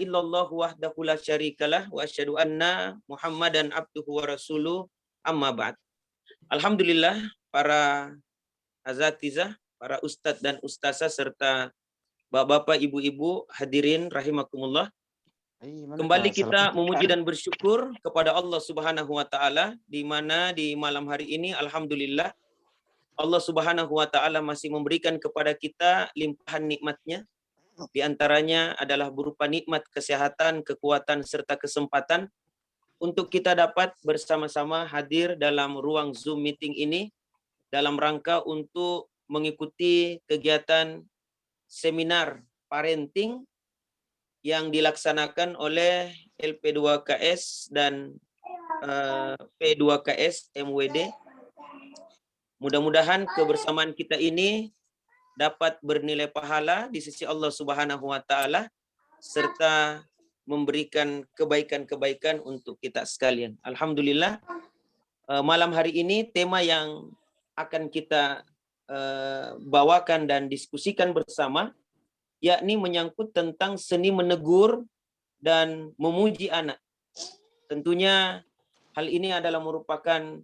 illallah wahdahu la syarikalah wa asyhadu anna Muhammadan abduhu wa rasuluh amma ba'd. Alhamdulillah para azatizah, para ustadz dan ustazah serta bapak-bapak, ibu-ibu hadirin rahimakumullah. Kembali kita memuji dan bersyukur kepada Allah Subhanahu wa taala di mana di malam hari ini alhamdulillah Allah Subhanahu wa taala masih memberikan kepada kita limpahan nikmat-Nya. Di antaranya adalah berupa nikmat kesehatan, kekuatan, serta kesempatan untuk kita dapat bersama-sama hadir dalam ruang Zoom meeting ini dalam rangka untuk mengikuti kegiatan seminar parenting yang dilaksanakan oleh LP2KS dan P2KS MWD. Mudah-mudahan kebersamaan kita ini dapat bernilai pahala di sisi Allah Subhanahu wa taala serta memberikan kebaikan-kebaikan untuk kita sekalian. Alhamdulillah malam hari ini tema yang akan kita bawakan dan diskusikan bersama yakni menyangkut tentang seni menegur dan memuji anak. Tentunya hal ini adalah merupakan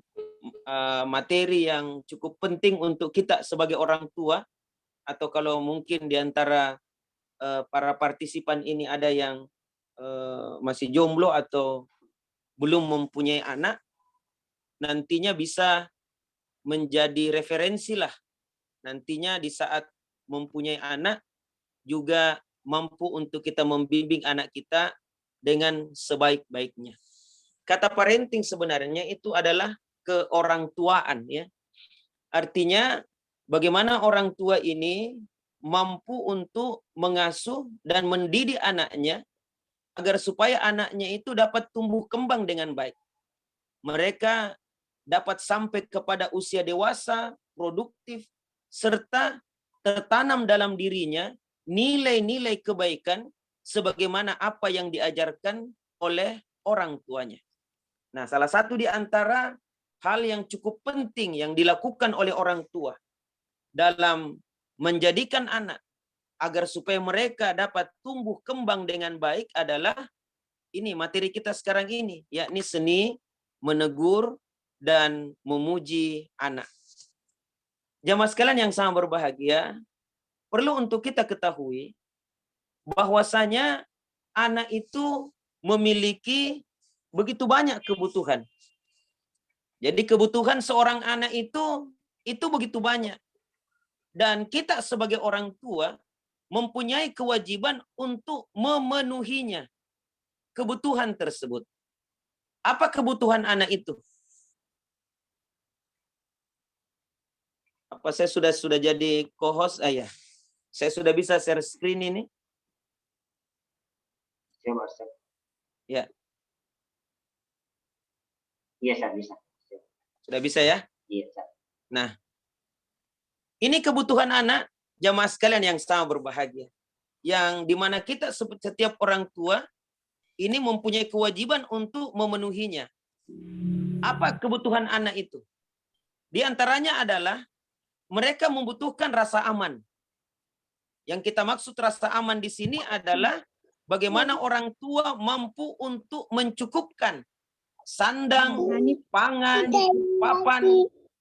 materi yang cukup penting untuk kita sebagai orang tua, atau kalau mungkin di antara para partisipan ini ada yang masih jomblo atau belum mempunyai anak, nantinya bisa menjadi referensi lah. Nantinya di saat mempunyai anak juga mampu untuk kita membimbing anak kita dengan sebaik-baiknya. Kata parenting sebenarnya itu adalah keorangtuaan ya. Artinya bagaimana orang tua ini mampu untuk mengasuh dan mendidik anaknya agar supaya anaknya itu dapat tumbuh kembang dengan baik. Mereka dapat sampai kepada usia dewasa, produktif, serta tertanam dalam dirinya nilai-nilai kebaikan sebagaimana apa yang diajarkan oleh orang tuanya. Nah, salah satu di antara hal yang cukup penting yang dilakukan oleh orang tua dalam menjadikan anak agar supaya mereka dapat tumbuh kembang dengan baik adalah ini materi kita sekarang ini, yakni seni menegur dan memuji anak. Jamaah sekalian yang sangat berbahagia, perlu untuk kita ketahui bahwasanya anak itu memiliki begitu banyak kebutuhan. Jadi kebutuhan seorang anak itu begitu banyak. Dan kita sebagai orang tua mempunyai kewajiban untuk memenuhinya, kebutuhan tersebut. Apa kebutuhan anak itu? Apa saya sudah jadi co-host ayah? Saya sudah bisa share screen ini? Ya. Iya, bisa. Sudah bisa ya? Iya, Nah, ini kebutuhan anak, jamaah sekalian yang sangat berbahagia. Yang dimana kita setiap orang tua ini mempunyai kewajiban untuk memenuhinya. Apa kebutuhan anak itu? Di antaranya adalah mereka membutuhkan rasa aman. Yang kita maksud rasa aman di sini adalah bagaimana orang tua mampu untuk mencukupkan sandang, pangan, papan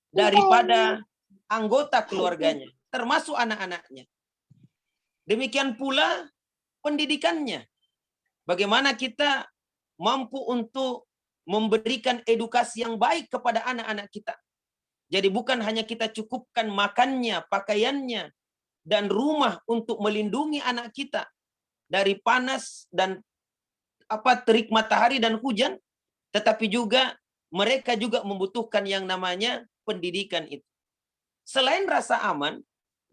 daripada anggota keluarganya, termasuk anak-anaknya. Demikian pula pendidikannya. Bagaimana kita mampu untuk memberikan edukasi yang baik kepada anak-anak kita. Jadi bukan hanya kita cukupkan makannya, pakaiannya, dan rumah untuk melindungi anak kita dari panas dan terik matahari dan hujan, tetapi juga mereka juga membutuhkan yang namanya pendidikan itu. Selain rasa aman,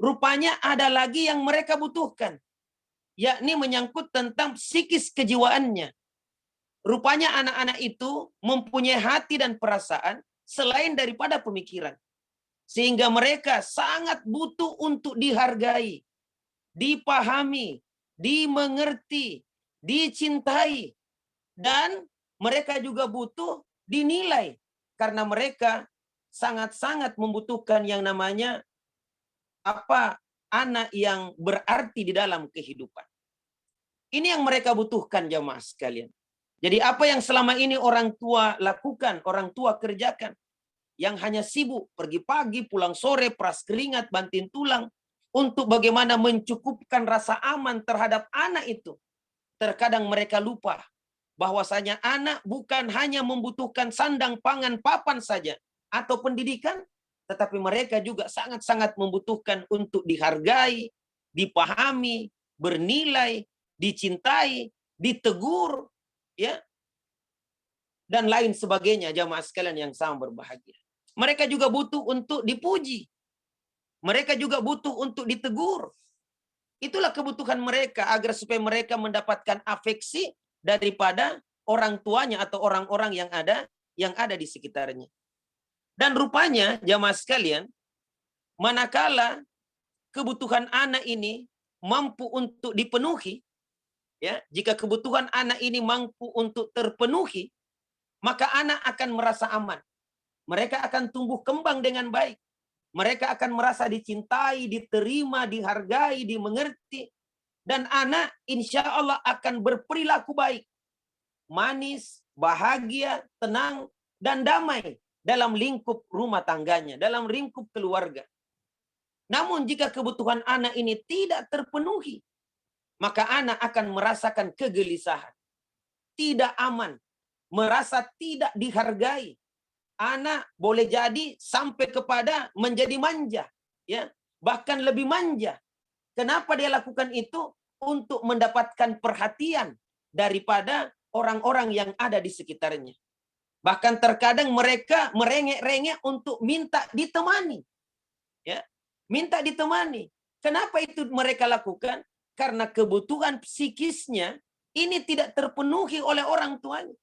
rupanya ada lagi yang mereka butuhkan, yakni menyangkut tentang psikis kejiwaannya. Rupanya anak-anak itu mempunyai hati dan perasaan selain daripada pemikiran. Sehingga mereka sangat butuh untuk dihargai, dipahami, dimengerti, dicintai. Dan mereka juga butuh dinilai. Karena mereka sangat-sangat membutuhkan yang namanya anak yang berarti di dalam kehidupan. Ini yang mereka butuhkan jamaah sekalian. Jadi apa yang selama ini orang tua lakukan, orang tua kerjakan, yang hanya sibuk pergi pagi, pulang sore, peras keringat, banting tulang, untuk bagaimana mencukupkan rasa aman terhadap anak itu. Terkadang mereka lupa bahwasanya anak bukan hanya membutuhkan sandang, pangan, papan saja, atau pendidikan, tetapi mereka juga sangat-sangat membutuhkan untuk dihargai, dipahami, bernilai, dicintai, ditegur, ya, dan lain sebagainya, jamaah sekalian yang sama berbahagia. Mereka juga butuh untuk dipuji. Mereka juga butuh untuk ditegur. Itulah kebutuhan mereka agar supaya mereka mendapatkan afeksi daripada orang tuanya atau orang-orang yang ada di sekitarnya. Dan rupanya jamaah sekalian, manakala kebutuhan anak ini mampu untuk dipenuhi, ya, jika kebutuhan anak ini mampu untuk terpenuhi, maka anak akan merasa aman. Mereka akan tumbuh kembang dengan baik. Mereka akan merasa dicintai, diterima, dihargai, dimengerti. Dan anak insya Allah akan berperilaku baik. Manis, bahagia, tenang, dan damai dalam lingkup rumah tangganya, dalam lingkup keluarga. Namun jika kebutuhan anak ini tidak terpenuhi, maka anak akan merasakan kegelisahan, tidak aman, merasa tidak dihargai. Anak boleh jadi sampai kepada menjadi manja, ya, bahkan lebih manja. Kenapa dia lakukan itu? Untuk mendapatkan perhatian daripada orang-orang yang ada di sekitarnya. Bahkan terkadang mereka merengek-rengek untuk minta ditemani, ya, minta ditemani. Kenapa itu mereka lakukan? Karena kebutuhan psikisnya ini tidak terpenuhi oleh orang tuanya.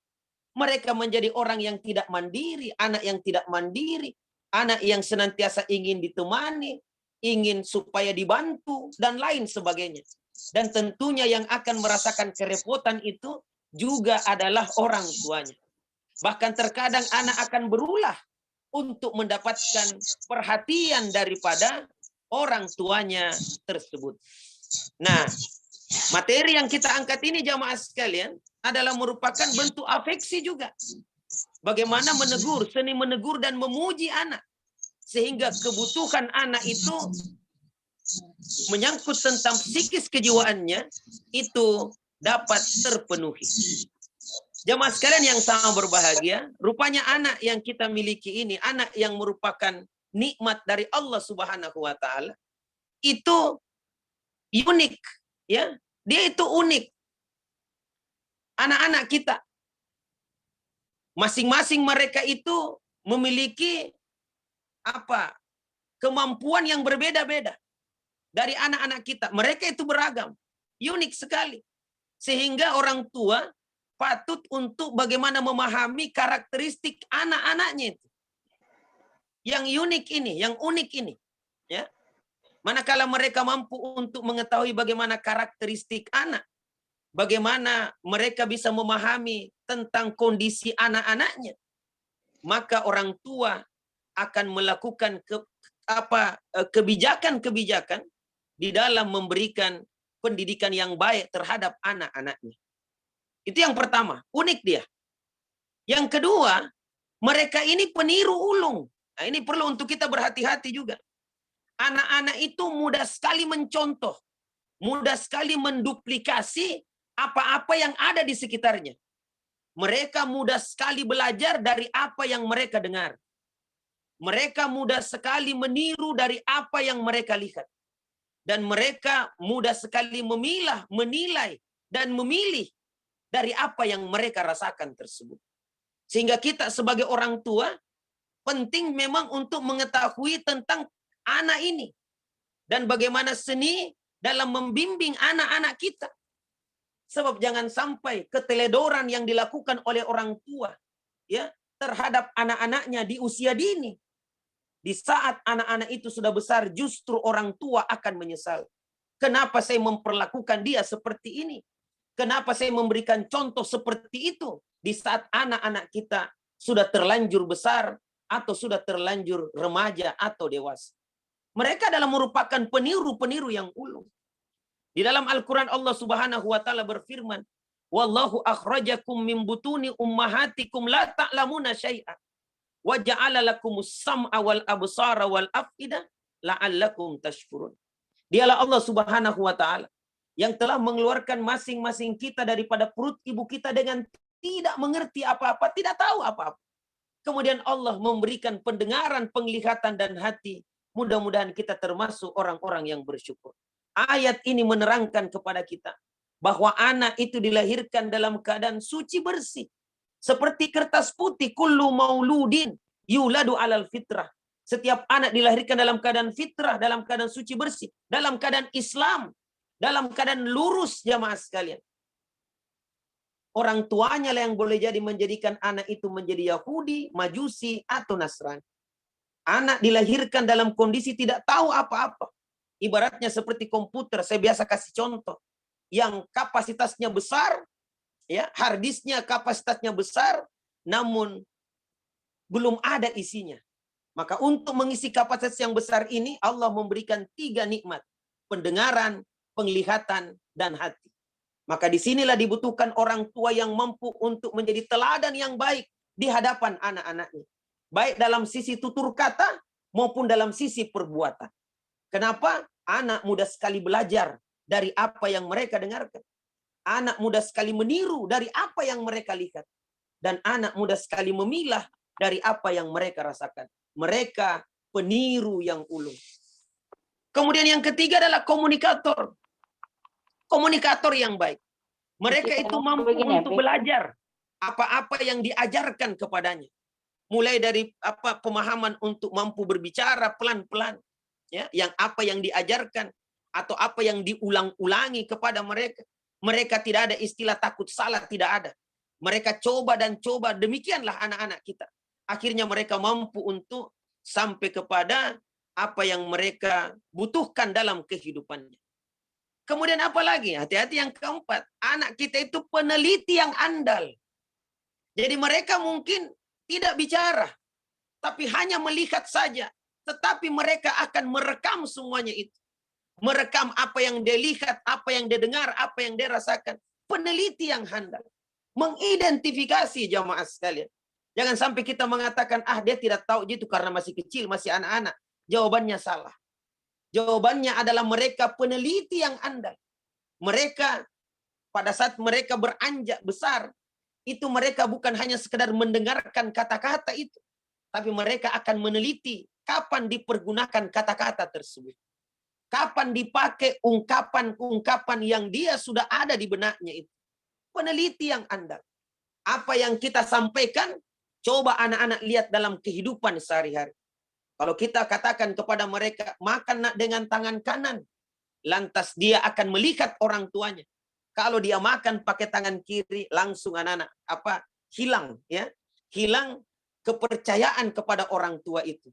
Mereka menjadi orang yang tidak mandiri, anak yang tidak mandiri, anak yang senantiasa ingin ditemani, ingin supaya dibantu, dan lain sebagainya. Dan tentunya yang akan merasakan kerepotan itu juga adalah orang tuanya. Bahkan terkadang anak akan berulah untuk mendapatkan perhatian daripada orang tuanya tersebut. Nah, materi yang kita angkat ini jamaah sekalian adalah merupakan bentuk afeksi juga. Bagaimana menegur, seni menegur dan memuji anak. Sehingga kebutuhan anak itu menyangkut tentang psikis kejiwaannya itu dapat terpenuhi. Jamaah sekalian yang sama berbahagia, rupanya anak yang kita miliki ini, anak yang merupakan nikmat dari Allah Subhanahu wa taala, itu unik, ya. Dia itu unik. Anak-anak kita masing-masing mereka itu memiliki kemampuan yang berbeda-beda dari anak-anak kita. Mereka itu beragam, unik sekali. Sehingga orang tua patut untuk bagaimana memahami karakteristik anak-anaknya itu. Yang unik ini, yang unik ini, ya. Manakala mereka mampu untuk mengetahui bagaimana karakteristik anak, bagaimana mereka bisa memahami tentang kondisi anak-anaknya, maka orang tua akan melakukan kebijakan-kebijakan di dalam memberikan pendidikan yang baik terhadap anak-anaknya. Itu yang pertama, unik dia. Yang kedua, mereka ini peniru ulung. Nah, ini perlu untuk kita berhati-hati juga. Anak-anak itu mudah sekali mencontoh, mudah sekali menduplikasi apa-apa yang ada di sekitarnya. Mereka mudah sekali belajar dari apa yang mereka dengar. Mereka mudah sekali meniru dari apa yang mereka lihat. Dan mereka mudah sekali memilah, menilai, dan memilih dari apa yang mereka rasakan tersebut. Sehingga kita sebagai orang tua, penting memang untuk mengetahui tentang anak ini. Dan bagaimana seni dalam membimbing anak-anak kita. Sebab jangan sampai keteledoran yang dilakukan oleh orang tua, ya, terhadap anak-anaknya di usia dini. Di saat anak-anak itu sudah besar, justru orang tua akan menyesal. Kenapa saya memperlakukan dia seperti ini? Kenapa saya memberikan contoh seperti itu di saat anak-anak kita sudah terlanjur besar atau sudah terlanjur remaja atau dewasa? Mereka adalah merupakan peniru-peniru yang ulung. Di dalam Al-Quran Allah Subhanahu wa taala berfirman, "Wallahu akhrajakum min butuni ummahatikum la ta'lamuna syai'a wa ja'ala lakumus sam'a wal absara wal af'idah la'allakum tashkurun." Dialah Allah Subhanahu wa taala yang telah mengeluarkan masing-masing kita daripada perut ibu kita dengan tidak mengerti apa-apa, tidak tahu apa-apa. Kemudian Allah memberikan pendengaran, penglihatan, dan hati. Mudah-mudahan kita termasuk orang-orang yang bersyukur. Ayat ini menerangkan kepada kita bahwa anak itu dilahirkan dalam keadaan suci bersih. Seperti kertas putih, kullu mauludin yuladu alal fitrah. Setiap anak dilahirkan dalam keadaan fitrah, dalam keadaan suci bersih, dalam keadaan Islam, dalam keadaan lurus, jamaah sekalian. Orang tuanya lah yang boleh jadi menjadikan anak itu menjadi Yahudi, Majusi, atau Nasrani. Anak dilahirkan dalam kondisi tidak tahu apa-apa. Ibaratnya seperti komputer, saya biasa kasih contoh. Yang kapasitasnya besar, ya, hard disknya kapasitasnya besar, namun belum ada isinya. Maka untuk mengisi kapasitas yang besar ini, Allah memberikan 3 nikmat. Pendengaran, penglihatan, dan hati. Maka disinilah dibutuhkan orang tua yang mampu untuk menjadi teladan yang baik di hadapan anak-anaknya. Baik dalam sisi tutur kata maupun dalam sisi perbuatan. Kenapa? Anak mudah sekali belajar dari apa yang mereka dengarkan. Anak mudah sekali meniru dari apa yang mereka lihat. Dan anak mudah sekali memilah dari apa yang mereka rasakan. Mereka peniru yang ulung. Kemudian yang ketiga adalah komunikator. Komunikator yang baik. Mereka itu mampu untuk belajar apa-apa yang diajarkan kepadanya. Mulai dari pemahaman untuk mampu berbicara pelan-pelan, ya, yang apa yang diajarkan atau apa yang diulang-ulangi kepada mereka. Mereka tidak ada istilah takut salah, tidak ada. Mereka coba dan coba, demikianlah anak-anak kita. Akhirnya mereka mampu untuk sampai kepada apa yang mereka butuhkan dalam kehidupannya. Kemudian apa lagi? Hati-hati yang keempat. Anak kita itu peneliti yang andal. Jadi mereka mungkin tidak bicara. Tapi hanya melihat saja. Tetapi mereka akan merekam semuanya itu. Merekam apa yang dia lihat, apa yang dia dengar, apa yang dia rasakan. Peneliti yang handal. Mengidentifikasi jamaah sekalian. Jangan sampai kita mengatakan, dia tidak tahu itu karena masih kecil, masih anak-anak. Jawabannya salah. Jawabannya adalah mereka peneliti yang andal. Mereka pada saat mereka beranjak besar, itu mereka bukan hanya sekedar mendengarkan kata-kata itu, tapi mereka akan meneliti kapan dipergunakan kata-kata tersebut. Kapan dipakai ungkapan-ungkapan yang dia sudah ada di benaknya itu. Peneliti yang andal. Apa yang kita sampaikan, coba anak-anak lihat dalam kehidupan sehari-hari. Kalau kita katakan kepada mereka, makan nak dengan tangan kanan, lantas dia akan melihat orang tuanya. Kalau dia makan pakai tangan kiri, langsung anak-anak hilang, ya, hilang kepercayaan kepada orang tua itu.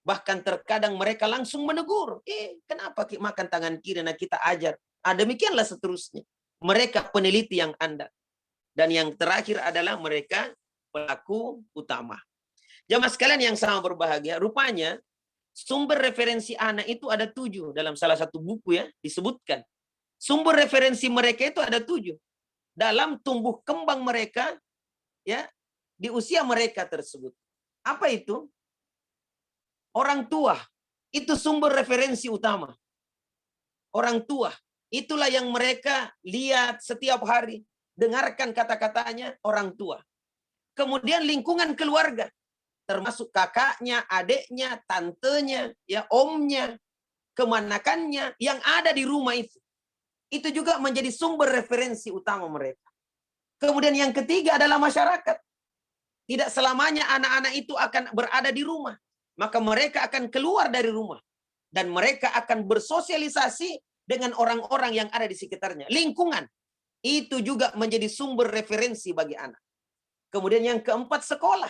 Bahkan terkadang mereka langsung menegur, kenapa makan tangan kiri? Nah, kita ajar. Demikianlah seterusnya. Mereka peneliti yang andal. Dan yang terakhir adalah mereka pelaku utama. Jamaah sekalian yang sama berbahagia, rupanya sumber referensi anak itu ada 7 dalam salah satu buku, ya, disebutkan. Sumber referensi mereka itu ada 7 dalam tumbuh kembang mereka, ya, di usia mereka tersebut. Apa itu? Orang tua itu sumber referensi utama. Orang tua itulah yang mereka lihat setiap hari, dengarkan kata-katanya orang tua. Kemudian lingkungan keluarga, termasuk kakaknya, adiknya, tantenya, ya, omnya, kemanakannya yang ada di rumah itu. Itu juga menjadi sumber referensi utama mereka. Kemudian yang ketiga adalah masyarakat. Tidak selamanya anak-anak itu akan berada di rumah. Maka mereka akan keluar dari rumah. Dan mereka akan bersosialisasi dengan orang-orang yang ada di sekitarnya. Lingkungan. Itu juga menjadi sumber referensi bagi anak. Kemudian yang keempat, sekolah.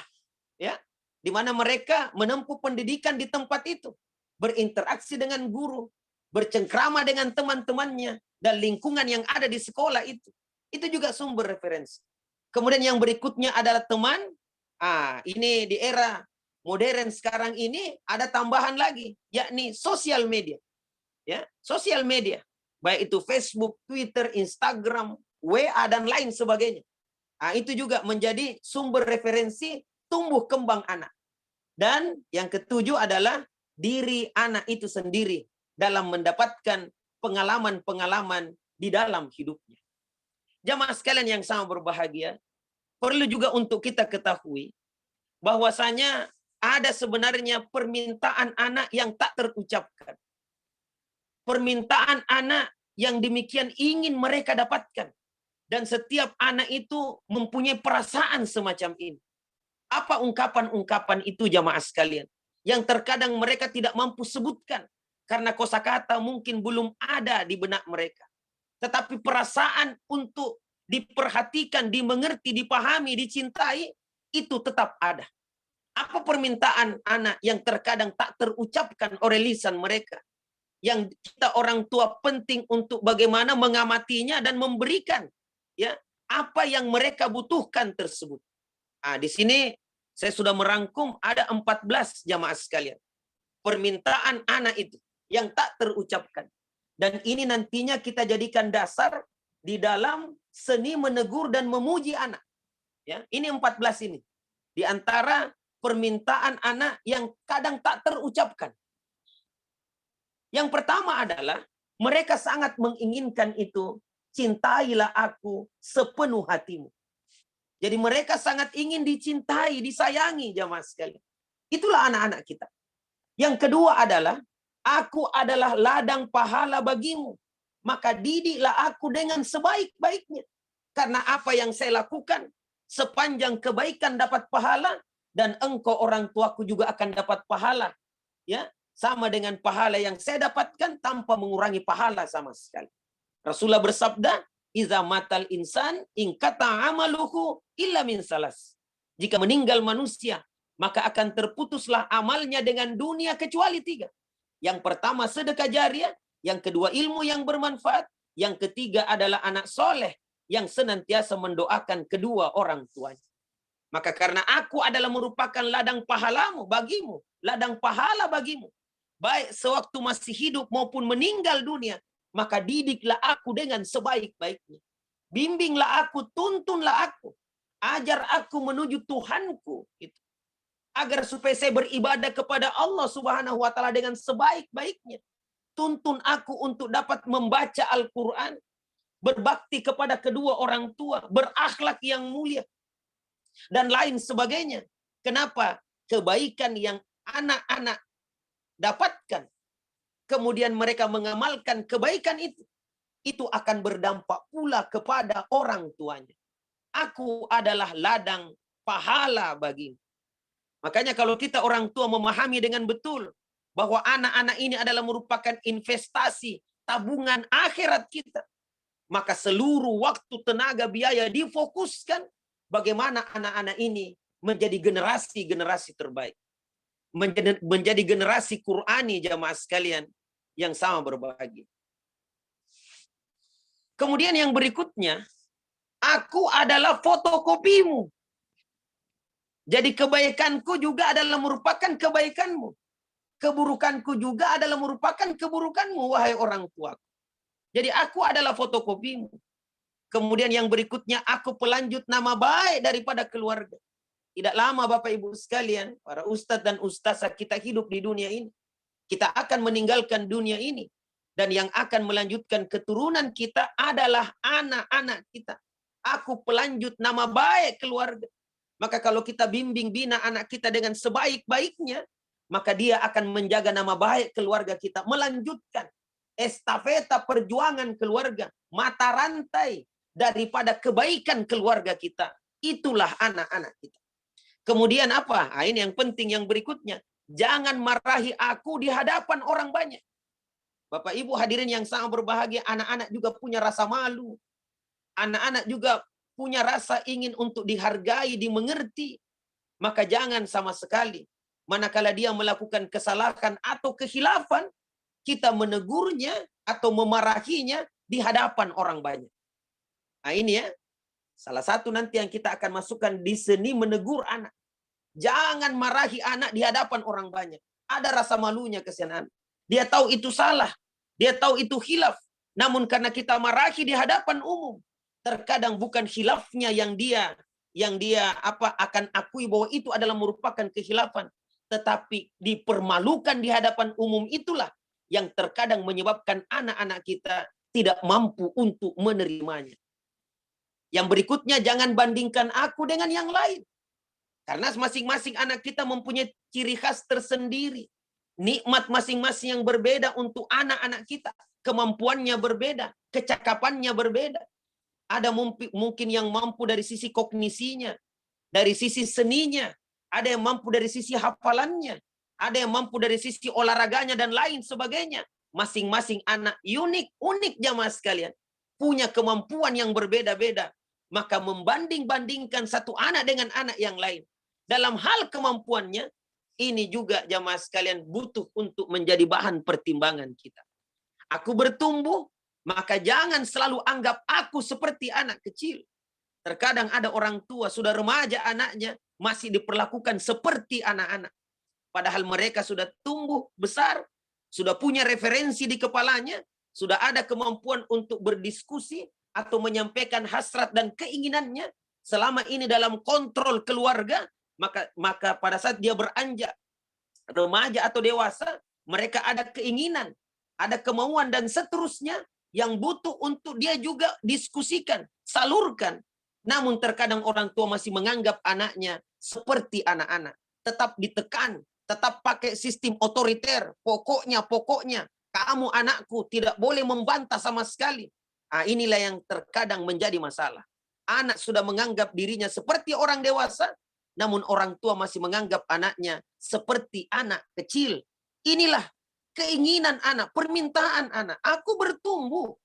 Ya, di mana mereka menempuh pendidikan di tempat itu, berinteraksi dengan guru, bercengkrama dengan teman-temannya, dan lingkungan yang ada di sekolah itu juga sumber referensi. Kemudian yang berikutnya adalah teman. Ini di era modern sekarang ini ada tambahan lagi, yakni sosial media. Ya, sosial media. baik itu Facebook, Twitter, Instagram, WA, dan lain sebagainya. Nah, itu juga menjadi sumber referensi tumbuh kembang anak. Dan yang ketujuh adalah diri anak itu sendiri dalam mendapatkan pengalaman-pengalaman di dalam hidupnya. Jamaah sekalian yang sama berbahagia, perlu juga untuk kita ketahui bahwasanya ada sebenarnya permintaan anak yang tak terucapkan. Permintaan anak yang demikian ingin mereka dapatkan. Dan setiap anak itu mempunyai perasaan semacam ini. Apa ungkapan-ungkapan itu jamaah sekalian? Yang terkadang mereka tidak mampu sebutkan. Karena kosakata mungkin belum ada di benak mereka. Tetapi perasaan untuk diperhatikan, dimengerti, dipahami, dicintai, itu tetap ada. Apa permintaan anak yang terkadang tak terucapkan oleh lisan mereka? Yang kita orang tua penting untuk bagaimana mengamatinya dan memberikan ya apa yang mereka butuhkan tersebut. Nah, di sini saya sudah merangkum ada 14 jamaah sekalian. Permintaan anak itu yang tak terucapkan. Dan ini nantinya kita jadikan dasar di dalam seni menegur dan memuji anak. Ya, ini 14 ini. Di antara permintaan anak yang kadang tak terucapkan. Yang pertama adalah mereka sangat menginginkan itu, cintailah aku sepenuh hatimu. Jadi mereka sangat ingin dicintai, disayangi jamaah sekalian. Itulah anak-anak kita. Yang kedua adalah, aku adalah ladang pahala bagimu. Maka didiklah aku dengan sebaik-baiknya. Karena apa yang saya lakukan, sepanjang kebaikan dapat pahala, dan engkau orang tuaku juga akan dapat pahala. Ya, sama dengan pahala yang saya dapatkan tanpa mengurangi pahala sama sekali. Rasulullah bersabda, "Iza matal insan ingkata amaluhu illa min salas." Jika meninggal manusia, maka akan terputuslah amalnya dengan dunia kecuali 3. Yang pertama sedekah jariah, yang kedua ilmu yang bermanfaat, yang ketiga adalah anak soleh yang senantiasa mendoakan kedua orang tuanya. Maka karena aku adalah merupakan ladang pahalamu bagimu, ladang pahala bagimu, baik sewaktu masih hidup maupun meninggal dunia, maka didiklah aku dengan sebaik-baiknya. Bimbinglah aku, tuntunlah aku, ajar aku menuju Tuhanku, gitu. Agar supaya saya beribadah kepada Allah Subhanahu wa taala dengan sebaik-baiknya. Tuntun aku untuk dapat membaca Al-Qur'an, berbakti kepada kedua orang tua, berakhlak yang mulia, dan lain sebagainya. Kenapa? Kebaikan yang anak-anak dapatkan, kemudian mereka mengamalkan kebaikan itu akan berdampak pula kepada orang tuanya. Aku adalah ladang pahala bagimu. Makanya kalau kita orang tua memahami dengan betul bahwa anak-anak ini adalah merupakan investasi tabungan akhirat kita, maka seluruh waktu, tenaga, biaya difokuskan bagaimana anak-anak ini menjadi generasi-generasi terbaik. Menjadi generasi Qur'ani jamaah sekalian yang sama berbahagia. Kemudian yang berikutnya, aku adalah fotokopimu. Jadi kebaikanku juga adalah merupakan kebaikanmu. Keburukanku juga adalah merupakan keburukanmu, wahai orang tuaku. Jadi aku adalah fotokopimu. Kemudian yang berikutnya, aku pelanjut nama baik daripada keluarga. Tidak lama Bapak Ibu sekalian, para ustadz dan ustazah kita hidup di dunia ini. Kita akan meninggalkan dunia ini. Dan yang akan melanjutkan keturunan kita adalah anak-anak kita. Aku pelanjut nama baik keluarga. Maka kalau kita bimbing bina anak kita dengan sebaik-baiknya, maka dia akan menjaga nama baik keluarga kita. Melanjutkan estafeta perjuangan keluarga. Mata rantai daripada kebaikan keluarga kita. Itulah anak-anak kita. Kemudian apa? Nah, ini yang penting yang berikutnya. Jangan marahi aku di hadapan orang banyak. Bapak Ibu hadirin yang sangat berbahagia, anak-anak juga punya rasa malu. Anak-anak juga punya rasa ingin untuk dihargai, dimengerti. Maka jangan sama sekali, manakala dia melakukan kesalahan atau kehilafan, kita menegurnya atau memarahinya di hadapan orang banyak. Nah ini ya, salah satu nanti yang kita akan masukkan di seni menegur anak. Jangan marahi anak di hadapan orang banyak. Ada rasa malunya kesian anak. Dia tahu itu salah. Dia tahu itu khilaf. Namun karena kita marahi di hadapan umum, terkadang bukan khilafnya yang dia akan akui bahwa itu adalah merupakan kehilafan, tetapi dipermalukan di hadapan umum itulah yang terkadang menyebabkan anak-anak kita tidak mampu untuk menerimanya. Yang berikutnya, jangan bandingkan aku dengan yang lain. Karena masing-masing anak kita mempunyai ciri khas tersendiri. Nikmat masing-masing yang berbeda untuk anak-anak kita. Kemampuannya berbeda, kecakapannya berbeda. Ada mungkin yang mampu dari sisi kognisinya, dari sisi seninya, ada yang mampu dari sisi hafalannya, ada yang mampu dari sisi olahraganya dan lain sebagainya. Masing-masing anak unik jamaah sekalian. Punya kemampuan yang berbeda-beda. Maka membanding-bandingkan satu anak dengan anak yang lain. Dalam hal kemampuannya, ini juga jamaah sekalian butuh untuk menjadi bahan pertimbangan kita. Aku bertumbuh, maka jangan selalu anggap aku seperti anak kecil. Terkadang ada orang tua, sudah remaja anaknya, masih diperlakukan seperti anak-anak. Padahal mereka sudah tumbuh besar, sudah punya referensi di kepalanya, sudah ada kemampuan untuk berdiskusi atau menyampaikan hasrat dan keinginannya. Selama ini dalam kontrol keluarga, maka pada saat dia beranjak remaja atau dewasa, mereka ada keinginan, ada kemauan dan seterusnya yang butuh untuk dia juga diskusikan, salurkan. Namun terkadang orang tua masih menganggap anaknya seperti anak-anak. Tetap ditekan, tetap pakai sistem otoriter. Pokoknya, kamu anakku tidak boleh membantah sama sekali. Inilah yang terkadang menjadi masalah. Anak sudah menganggap dirinya seperti orang dewasa, namun orang tua masih menganggap anaknya seperti anak kecil. Inilah keinginan anak, permintaan anak. Aku bertumbuh,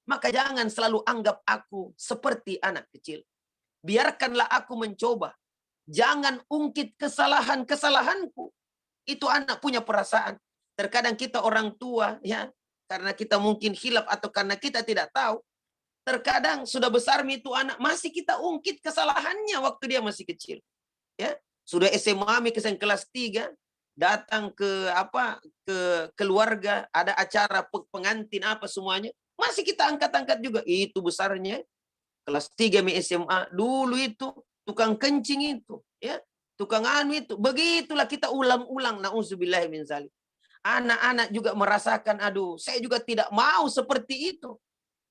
maka jangan selalu anggap aku seperti anak kecil. Biarkanlah aku mencoba. Jangan ungkit kesalahan-kesalahanku. Itu anak punya perasaan. Terkadang kita orang tua, ya, karena kita mungkin hilaf atau karena kita tidak tahu, terkadang sudah besar itu anak masih kita ungkit kesalahannya waktu dia masih kecil. Ya, sudah SMA kelas 3, datang ke keluarga, ada acara pengantin apa semuanya, masih kita angkat-angkat juga. Itu besarnya kelas 3 SMA dulu itu tukang kencing itu, ya, tukang anu itu. Begitulah kita ulang-ulang, nauzubillah min zalik. Anak-anak juga merasakan, aduh, saya juga tidak mau seperti itu.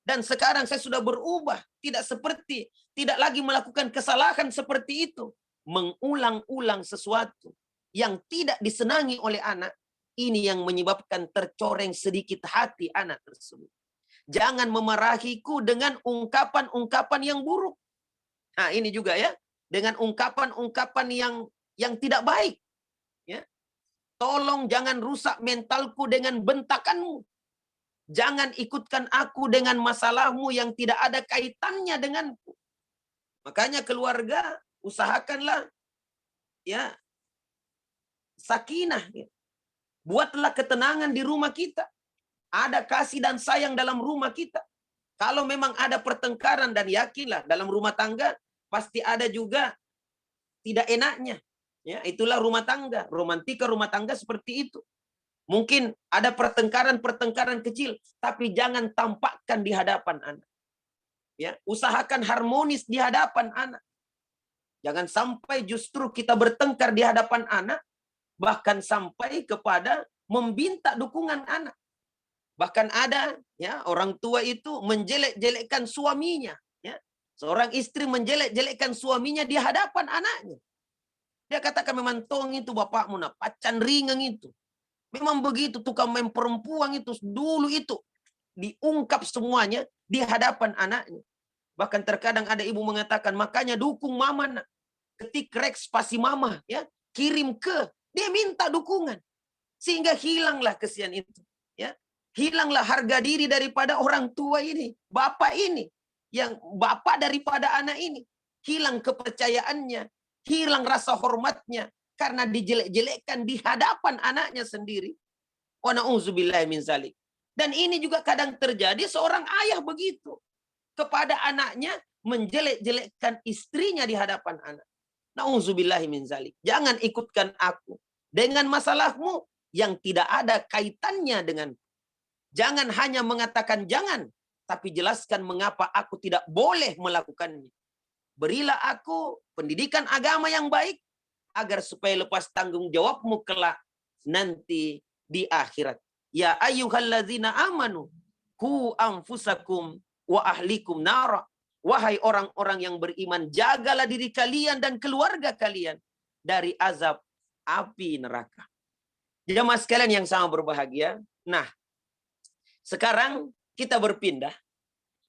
Dan sekarang saya sudah berubah, tidak lagi melakukan kesalahan seperti itu. Mengulang-ulang sesuatu yang tidak disenangi oleh anak, ini yang menyebabkan tercoreng sedikit hati anak tersebut. Jangan memarahiku dengan ungkapan-ungkapan yang buruk. Nah, ini juga ya, dengan ungkapan-ungkapan yang tidak baik. Ya. Tolong jangan rusak mentalku dengan bentakanmu. Jangan ikutkan aku dengan masalahmu yang tidak ada kaitannya denganku. Makanya keluarga, usahakanlah ya sakinah. Ya. Buatlah ketenangan di rumah kita. Ada kasih dan sayang dalam rumah kita. Kalau memang ada pertengkaran, dan yakinlah dalam rumah tangga pasti ada juga tidak enaknya. Ya, itulah rumah tangga. Romantika rumah tangga seperti itu. Mungkin ada pertengkaran kecil, tapi jangan tampakkan di hadapan anak. Ya, usahakan harmonis di hadapan anak. Jangan sampai justru kita bertengkar di hadapan anak, bahkan sampai kepada meminta dukungan anak. Bahkan ada ya orang tua itu menjelek-jelekkan suaminya. Ya. Seorang istri menjelek-jelekkan suaminya di hadapan anaknya. Dia katakan, memang tong itu bapakmu, nah, pacan ringan itu. Memang begitu, tukang main perempuan itu dulu itu. Diungkap semuanya di hadapan anaknya. Bahkan terkadang ada ibu mengatakan, makanya dukung mama nak. Ketik reks pasti mama, ya, kirim ke. Dia minta dukungan. Sehingga hilanglah kesian itu. Ya. Hilanglah harga diri daripada orang tua ini. Bapak ini. Yang bapak daripada anak ini. Hilang kepercayaannya. Hilang rasa hormatnya. Karena dijelek-jelekkan di hadapan anaknya sendiri. Wa na'udzubillahi min zalik. Dan ini juga kadang terjadi, seorang ayah begitu. Kepada anaknya menjelek-jelekkan istrinya di hadapan anak. Na'udzubillahi min zalik. Jangan ikutkan aku dengan masalahmu yang tidak ada kaitannya dengan. Jangan hanya mengatakan jangan, tapi jelaskan mengapa aku tidak boleh melakukannya. Berilah aku pendidikan agama yang baik, agar supaya lepas tanggung jawabmu kelak nanti di akhirat. Ya ayyuhalladzina amanu, ku anfusakum wa ahlikum nara. Wahai orang-orang yang beriman, jagalah diri kalian dan keluarga kalian dari azab api neraka. Jemaah sekalian yang sama berbahagia. Nah, sekarang kita berpindah.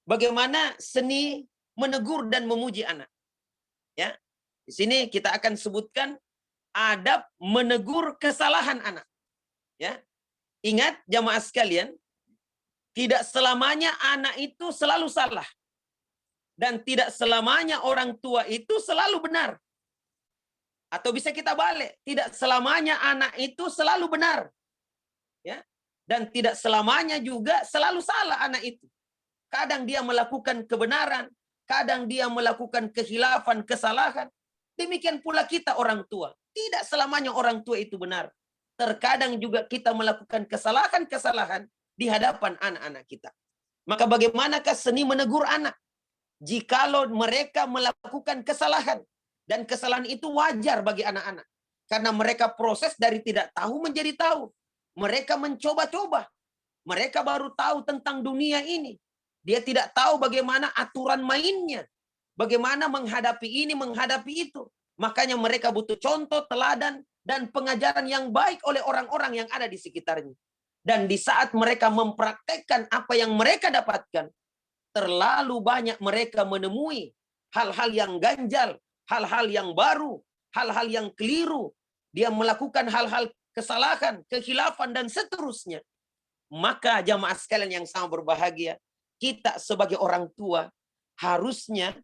Bagaimana seni menegur dan memuji anak. Ya, di sini kita akan sebutkan adab menegur kesalahan anak. Ya, ingat jamaah sekalian, tidak selamanya anak itu selalu salah. Dan tidak selamanya orang tua itu selalu benar. Atau bisa kita balik, tidak selamanya anak itu selalu benar. Ya. Dan tidak selamanya juga selalu salah anak itu. Kadang dia melakukan kebenaran, kadang dia melakukan kehilafan, kesalahan. Demikian pula kita orang tua. Tidak selamanya orang tua itu benar. Terkadang juga kita melakukan kesalahan-kesalahan di hadapan anak-anak kita. Maka bagaimanakah seni menegur anak? Jikalau mereka melakukan kesalahan. Dan kesalahan itu wajar bagi anak-anak. Karena mereka proses dari tidak tahu menjadi tahu. Mereka mencoba-coba. Mereka baru tahu tentang dunia ini. Dia tidak tahu bagaimana aturan mainnya. Bagaimana menghadapi ini, menghadapi itu. Makanya mereka butuh contoh, teladan, dan pengajaran yang baik oleh orang-orang yang ada di sekitarnya. Dan di saat mereka mempraktekkan apa yang mereka dapatkan, terlalu banyak mereka menemui hal-hal yang ganjal, hal-hal yang baru, hal-hal yang keliru. Dia melakukan hal-hal kesalahan, kekhilafan, dan seterusnya. Maka jamaah sekalian yang sama berbahagia, kita sebagai orang tua harusnya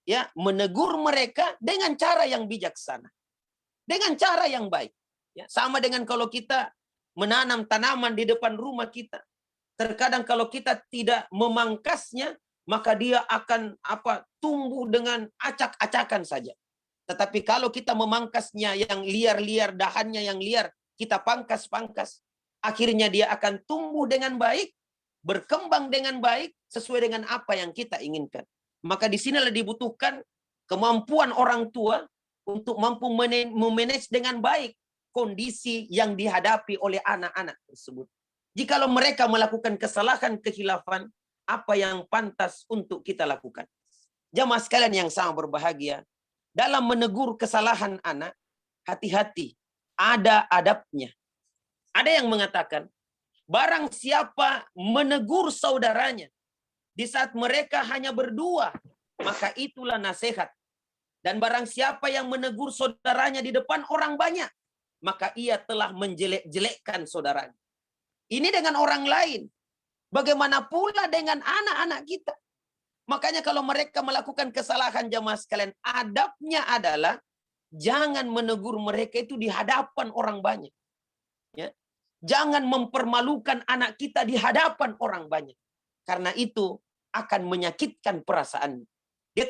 ya menegur mereka dengan cara yang bijaksana, dengan cara yang baik. Ya, sama dengan kalau kita menanam tanaman di depan rumah kita. Terkadang kalau kita tidak memangkasnya, maka dia akan tumbuh dengan acak-acakan saja. Tetapi kalau kita memangkasnya yang liar-liar, dahannya yang liar, kita pangkas-pangkas, akhirnya dia akan tumbuh dengan baik, berkembang dengan baik, sesuai dengan apa yang kita inginkan. Maka di sinilah dibutuhkan kemampuan orang tua untuk mampu memanage dengan baik kondisi yang dihadapi oleh anak-anak tersebut. Jikalau mereka melakukan kesalahan, kekhilafan, apa yang pantas untuk kita lakukan? Jamaah sekalian yang sama berbahagia, dalam menegur kesalahan anak, hati-hati, ada adabnya. Ada yang mengatakan, barang siapa menegur saudaranya di saat mereka hanya berdua, maka itulah nasihat. Dan barang siapa yang menegur saudaranya di depan orang banyak, maka ia telah menjelek-jelekkan saudaranya. Ini dengan orang lain. Bagaimana pula dengan anak-anak kita? Makanya kalau mereka melakukan kesalahan jamaah sekalian, adabnya adalah jangan menegur mereka itu di hadapan orang banyak. Ya. Jangan mempermalukan anak kita di hadapan orang banyak. Karena itu akan menyakitkan perasaannya. Dia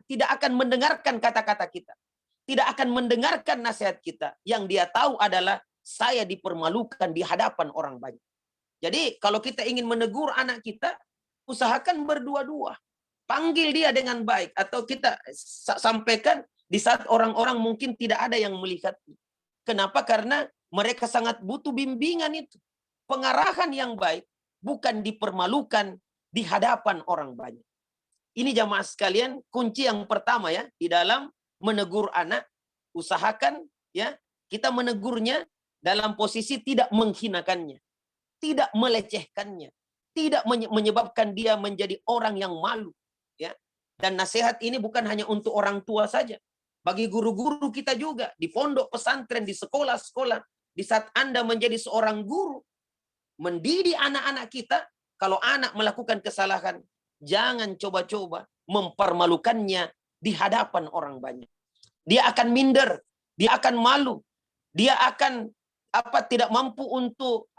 tidak akan mendengarkan kata-kata kita. Tidak akan mendengarkan nasihat kita. Yang dia tahu adalah saya dipermalukan di hadapan orang banyak. Jadi kalau kita ingin menegur anak kita, usahakan berdua-dua. Panggil dia dengan baik. Atau kita sampaikan di saat orang-orang mungkin tidak ada yang melihat. Kenapa? Karena mereka sangat butuh bimbingan itu. Pengarahan yang baik. Bukan dipermalukan di hadapan orang banyak. Ini jamaah sekalian, kunci yang pertama ya. Di dalam menegur anak, usahakan ya kita menegurnya dalam posisi tidak menghinakannya, tidak melecehkannya, tidak menyebabkan dia menjadi orang yang malu ya. Dan nasihat ini bukan hanya untuk orang tua saja, bagi guru-guru kita juga di pondok pesantren, di sekolah-sekolah. Di saat Anda menjadi seorang guru, mendidik anak-anak kita, kalau anak melakukan kesalahan, jangan coba-coba mempermalukannya di hadapan orang banyak. Dia akan minder, dia akan malu, dia akan tidak mampu untuk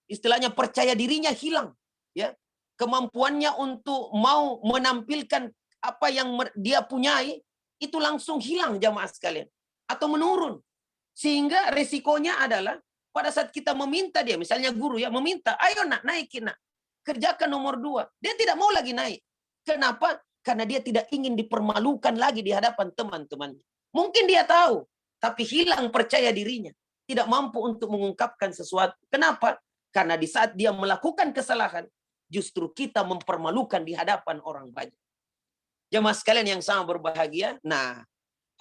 istilahnya percaya dirinya hilang, ya. Kemampuannya untuk mau menampilkan apa yang dia punyai itu langsung hilang jamaah sekalian atau menurun. Sehingga resikonya adalah pada saat kita meminta dia, misalnya guru ya meminta, ayo nak naikin nak, kerjakan nomor 2. Dia tidak mau lagi naik. Kenapa? Karena dia tidak ingin dipermalukan lagi di hadapan teman-temannya. Mungkin dia tahu, tapi hilang percaya dirinya. Tidak mampu untuk mengungkapkan sesuatu. Kenapa? Karena di saat dia melakukan kesalahan, justru kita mempermalukan di hadapan orang banyak. Jemaah sekalian yang sama berbahagia. Nah,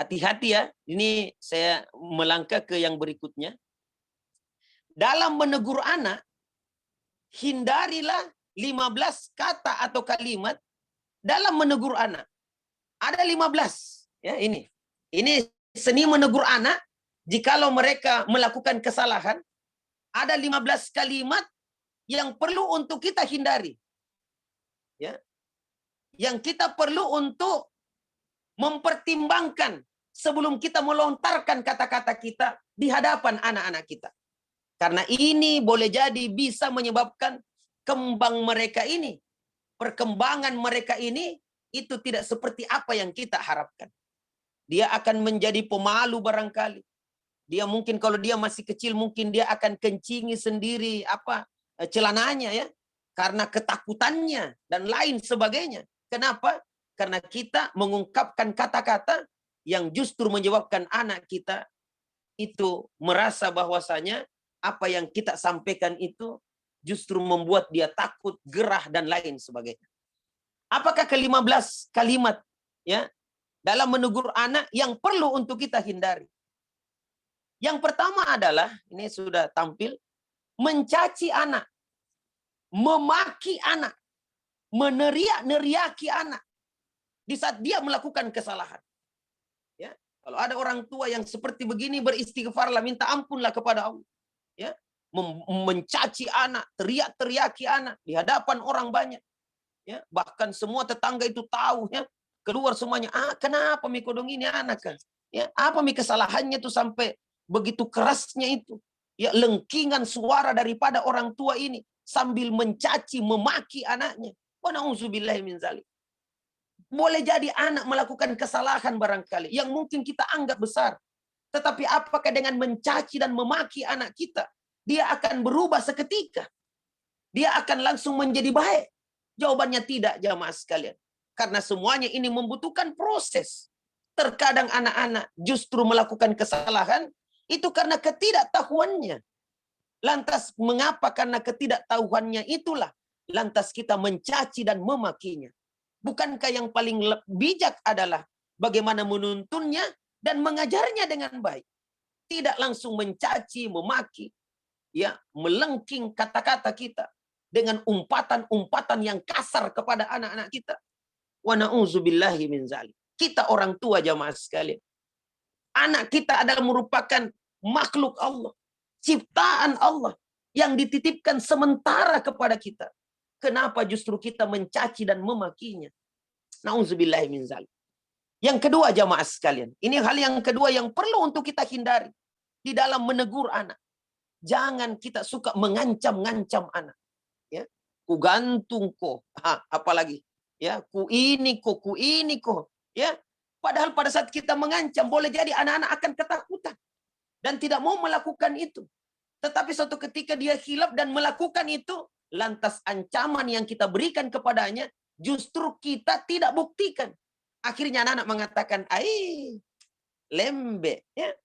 hati-hati ya. Ini saya melangkah ke yang berikutnya. Dalam menegur anak, hindarilah 15 kata atau kalimat dalam menegur anak. Ada 15. Ya, ini. Ini seni menegur anak. Jikalau mereka melakukan kesalahan, ada 15 kalimat yang perlu untuk kita hindari. Ya. Yang kita perlu untuk mempertimbangkan sebelum kita melontarkan kata-kata kita di hadapan anak-anak kita. Karena ini boleh jadi bisa menyebabkan kembang mereka ini, perkembangan mereka ini, itu tidak seperti apa yang kita harapkan. Dia akan menjadi pemalu barangkali. Dia mungkin kalau dia masih kecil, mungkin dia akan kencingi sendiri celananya ya. Karena ketakutannya dan lain sebagainya. Kenapa? Karena kita mengungkapkan kata-kata yang justru menyebabkan anak kita itu merasa bahwasanya apa yang kita sampaikan itu justru membuat dia takut, gerah, dan lain sebagainya. Apakah ke-15 kalimat ya dalam menegur anak yang perlu untuk kita hindari? Yang pertama adalah, ini sudah tampil, mencaci anak, memaki anak, meneriak-neriaki anak di saat dia melakukan kesalahan. Ya, kalau ada orang tua yang seperti begini, beristighfarlah, minta ampunlah kepada Allah. Ya, mencaci anak, teriak-teriaki anak di hadapan orang banyak. Ya, bahkan semua tetangga itu tahu ya, keluar semuanya, kenapa mikodong ini anak kan? Ya, apa kesalahannya tuh sampai begitu kerasnya itu? Ya, lengkingan suara daripada orang tua ini sambil mencaci, memaki anaknya. Wa na'udzubillahi min dzalik. Boleh jadi anak melakukan kesalahan barangkali yang mungkin kita anggap besar. Tetapi apakah dengan mencaci dan memaki anak kita, dia akan berubah seketika? Dia akan langsung menjadi baik? Jawabannya tidak, jamaah sekalian. Karena semuanya ini membutuhkan proses. Terkadang anak-anak justru melakukan kesalahan itu karena ketidaktahuannya. Lantas mengapa? Karena ketidaktahuannya itulah lantas kita mencaci dan memakinya. Bukankah yang paling bijak adalah bagaimana menuntunnya dan mengajarnya dengan baik? Tidak langsung mencaci, memaki, ya, melengking kata-kata kita dengan umpatan-umpatan yang kasar kepada anak-anak kita. Wa na'udzubillahi min dzalik. Kita orang tua jamaah sekalian. Anak kita adalah merupakan makhluk Allah, ciptaan Allah yang dititipkan sementara kepada kita. Kenapa justru kita mencaci dan memakinya? Na'udzubillahi min dzalik. Yang kedua jamaah sekalian, ini hal yang kedua yang perlu untuk kita hindari di dalam menegur anak. Jangan kita suka mengancam-ngancam anak. Ya, ku gantung kok, apalagi ya, ku ini kok, ya. Padahal pada saat kita mengancam, boleh jadi anak-anak akan ketakutan dan tidak mau melakukan itu. Tetapi suatu ketika dia hilaf dan melakukan itu, lantas ancaman yang kita berikan kepadanya justru kita tidak buktikan. Akhirnya anak-anak mengatakan, lembe, ya.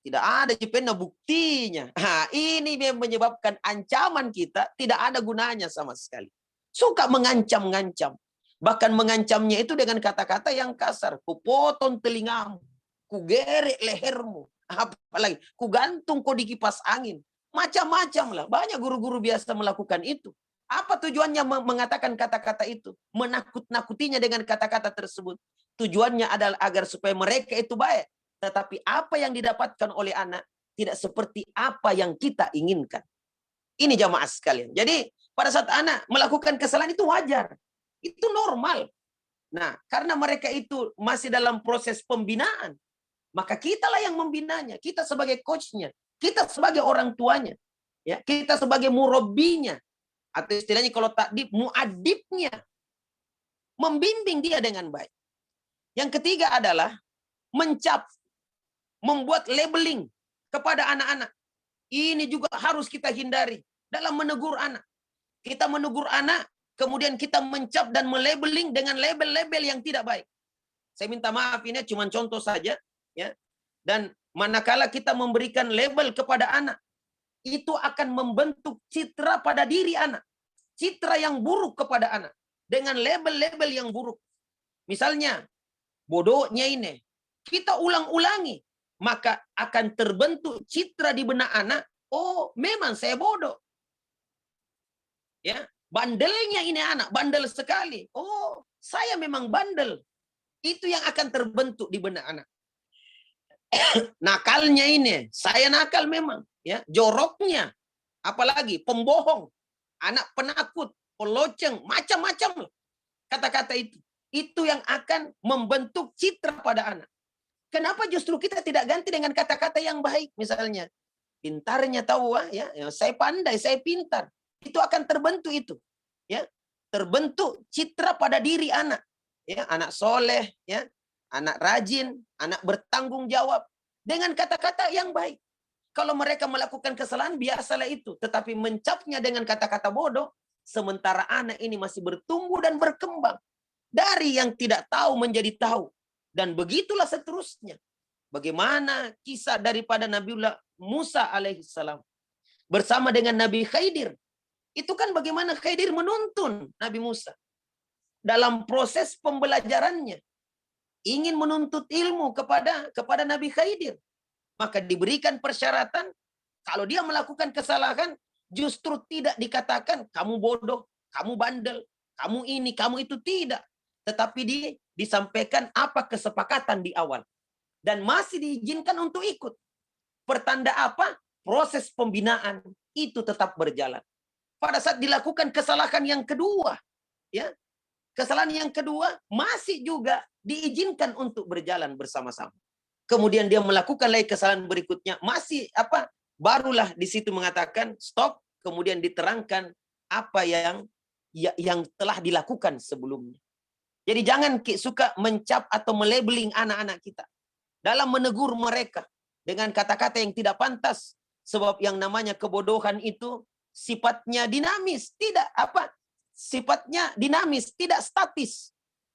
Tidak ada pena buktinya. Ini yang menyebabkan ancaman kita tidak ada gunanya sama sekali. Suka mengancam-ngancam. Bahkan mengancamnya itu dengan kata-kata yang kasar. Ku potong telingamu. Ku gerek lehermu. Apalagi, ku gantung kau di kipas angin. Macam-macam lah. Banyak guru-guru biasa melakukan itu. Apa tujuannya mengatakan kata-kata itu? Menakut-nakutinya dengan kata-kata tersebut. Tujuannya adalah agar supaya mereka itu baik. Tetapi apa yang didapatkan oleh anak tidak seperti apa yang kita inginkan. Ini jamaah sekalian. Jadi pada saat anak melakukan kesalahan itu wajar. Itu normal. Nah, karena mereka itu masih dalam proses pembinaan, maka kitalah yang membinanya. Kita sebagai coachnya, kita sebagai orang tuanya, ya, kita sebagai murabbinya, atau istilahnya kalau takdib, muadibnya, membimbing dia dengan baik. Yang ketiga adalah membuat labeling kepada anak-anak. Ini juga harus kita hindari dalam menegur anak. Kita menegur anak, kemudian kita mencap dan melabeling dengan label-label yang tidak baik. Saya minta maaf, ini cuma contoh saja, ya. Dan manakala kita memberikan label kepada anak, itu akan membentuk citra pada diri anak. Citra yang buruk kepada anak dengan label-label yang buruk. Misalnya, bodohnya ini, kita ulang-ulangi, maka akan terbentuk citra di benak anak, oh memang saya bodoh. Ya, bandelnya ini anak, bandel sekali. Oh, saya memang bandel. Itu yang akan terbentuk di benak anak. Nakalnya ini, saya nakal memang. Ya, joroknya, apalagi pembohong, anak penakut, peloceng, macam-macam kata-kata itu. Itu yang akan membentuk citra pada anak. Kenapa justru kita tidak ganti dengan kata-kata yang baik? Misalnya, pintarnya tahu, ya, saya pandai, saya pintar. Itu akan terbentuk itu. Ya, terbentuk citra pada diri anak. Ya, anak soleh, ya, anak rajin, anak bertanggung jawab dengan kata-kata yang baik. Kalau mereka melakukan kesalahan biasalah itu, tetapi mencapnya dengan kata-kata bodoh, sementara anak ini masih bertumbuh dan berkembang dari yang tidak tahu menjadi tahu, dan begitulah seterusnya. Bagaimana kisah daripada Nabiullah Musa alaihissalam bersama dengan Nabi Khidir? Itu kan bagaimana Khidir menuntun Nabi Musa dalam proses pembelajarannya, ingin menuntut ilmu kepada Nabi Khidir, maka diberikan persyaratan kalau dia melakukan kesalahan justru tidak dikatakan kamu bodoh, kamu bandel, kamu ini, kamu itu, tidak, tetapi disampaikan apa kesepakatan di awal dan masih diizinkan untuk ikut. Pertanda apa? Proses pembinaan itu tetap berjalan. Pada saat dilakukan kesalahan yang kedua, ya, kesalahan yang kedua masih juga diizinkan untuk berjalan bersama-sama. Kemudian dia melakukan lagi kesalahan berikutnya, masih apa? Barulah di situ mengatakan stop, kemudian diterangkan apa yang telah dilakukan sebelumnya. Jadi jangan suka mencap atau melabeling anak-anak kita dalam menegur mereka dengan kata-kata yang tidak pantas, sebab yang namanya kebodohan itu sifatnya dinamis, tidak apa? Sifatnya dinamis, tidak statis.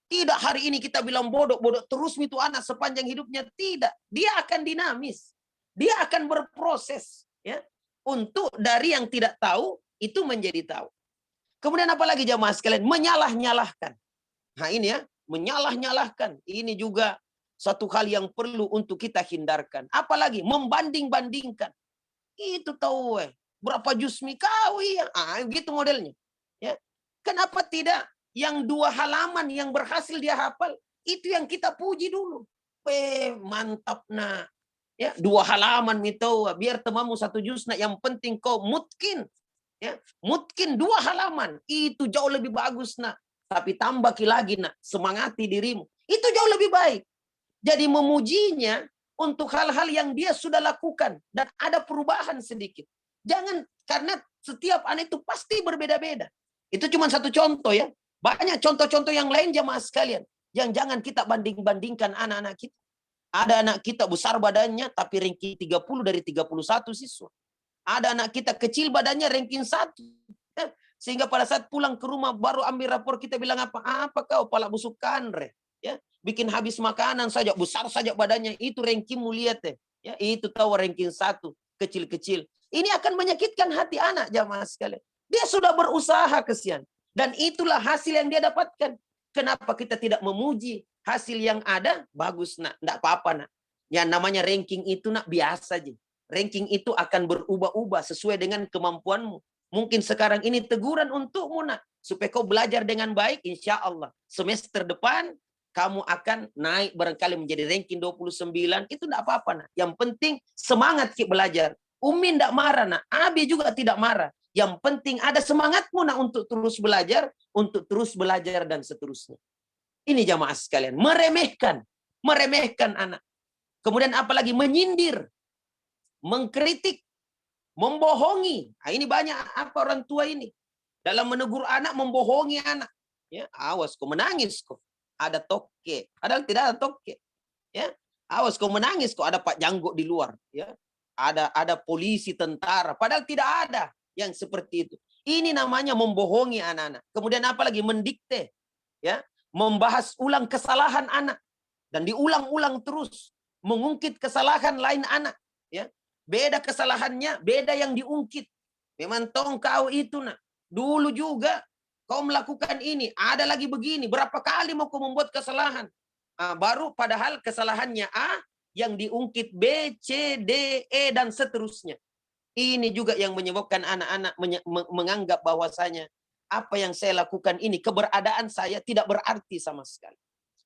Tidak hari ini kita bilang bodoh terus itu anak sepanjang hidupnya, tidak. Dia akan dinamis. Dia akan berproses, ya. Untuk dari yang tidak tahu itu menjadi tahu. Kemudian apalagi jamaah sekalian, menyalah-nyalahkan. Nah ini ya, menyalah-nyalahkan. Ini juga satu hal yang perlu untuk kita hindarkan. Apalagi membanding-bandingkan. Itu tahu berapa jusmi kau ya. Gitu modelnya. Ya. Kenapa tidak yang 2 halaman yang berhasil dia hafal, itu yang kita puji dulu. Mantap nak. Ya, 2 halaman itu biar temamu 1 juz nak, yang penting kau mutkin. Ya, mutkin 2 halaman. Itu jauh lebih bagus nak. Tapi tambah lagi nak, semangati dirimu. Itu jauh lebih baik. Jadi memujinya untuk hal-hal yang dia sudah lakukan dan ada perubahan sedikit. Jangan, karena setiap anak itu pasti berbeda-beda. Itu cuma satu contoh ya. Banyak contoh-contoh yang lain jamaah sekalian. Yang jangan kita banding-bandingkan anak-anak kita. Ada anak kita besar badannya tapi ranking 30 dari 31 siswa. Ada anak kita kecil badannya ranking 1. Sehingga pada saat pulang ke rumah baru ambil rapor, kita bilang apa kau pala busuk kanre. Ya, bikin habis makanan saja, besar saja badannya, itu rankingmu lihat ya, itu tahu ranking 1, kecil-kecil. Ini akan menyakitkan hati anak jamaah sekalian. Dia sudah berusaha kesian dan itulah hasil yang dia dapatkan. Kenapa kita tidak memuji hasil yang ada? Bagus nak, enggak apa-apa nak. Yang namanya ranking itu nak biasa aja. Ranking itu akan berubah-ubah sesuai dengan kemampuanmu. Mungkin sekarang ini teguran untukmu nak, supaya kau belajar dengan baik, insya Allah semester depan kamu akan naik barangkali menjadi ranking 29, itu enggak apa-apa nak. Yang penting semangat kita belajar. Umi enggak marah nak, Abi juga tidak marah. Yang penting ada semangatmu nak untuk terus belajar dan seterusnya. Ini jamaah sekalian, meremehkan anak. Kemudian apalagi menyindir, mengkritik, membohongi. Nah, ini banyak apa orang tua ini dalam menegur anak, membohongi anak. Ya, awas kau menangis kok. Ada toke, padahal tidak ada toke. Ya, awas kau menangis kok, ada Pak Janggo di luar. Ya, ada polisi, tentara, padahal tidak ada yang seperti itu. Ini namanya membohongi anak-anak. Kemudian apalagi mendikte, ya, membahas ulang kesalahan anak dan diulang-ulang terus, mengungkit kesalahan lain anak, ya. Beda kesalahannya, beda yang diungkit. Memang tong kau itu nak, dulu juga kau melakukan ini, ada lagi begini, berapa kali mau kau membuat kesalahan. Baru padahal kesalahannya A, yang diungkit B, C, D, E, dan seterusnya. Ini juga yang menyebabkan anak-anak menganggap bahwasanya apa yang saya lakukan ini, keberadaan saya tidak berarti sama sekali.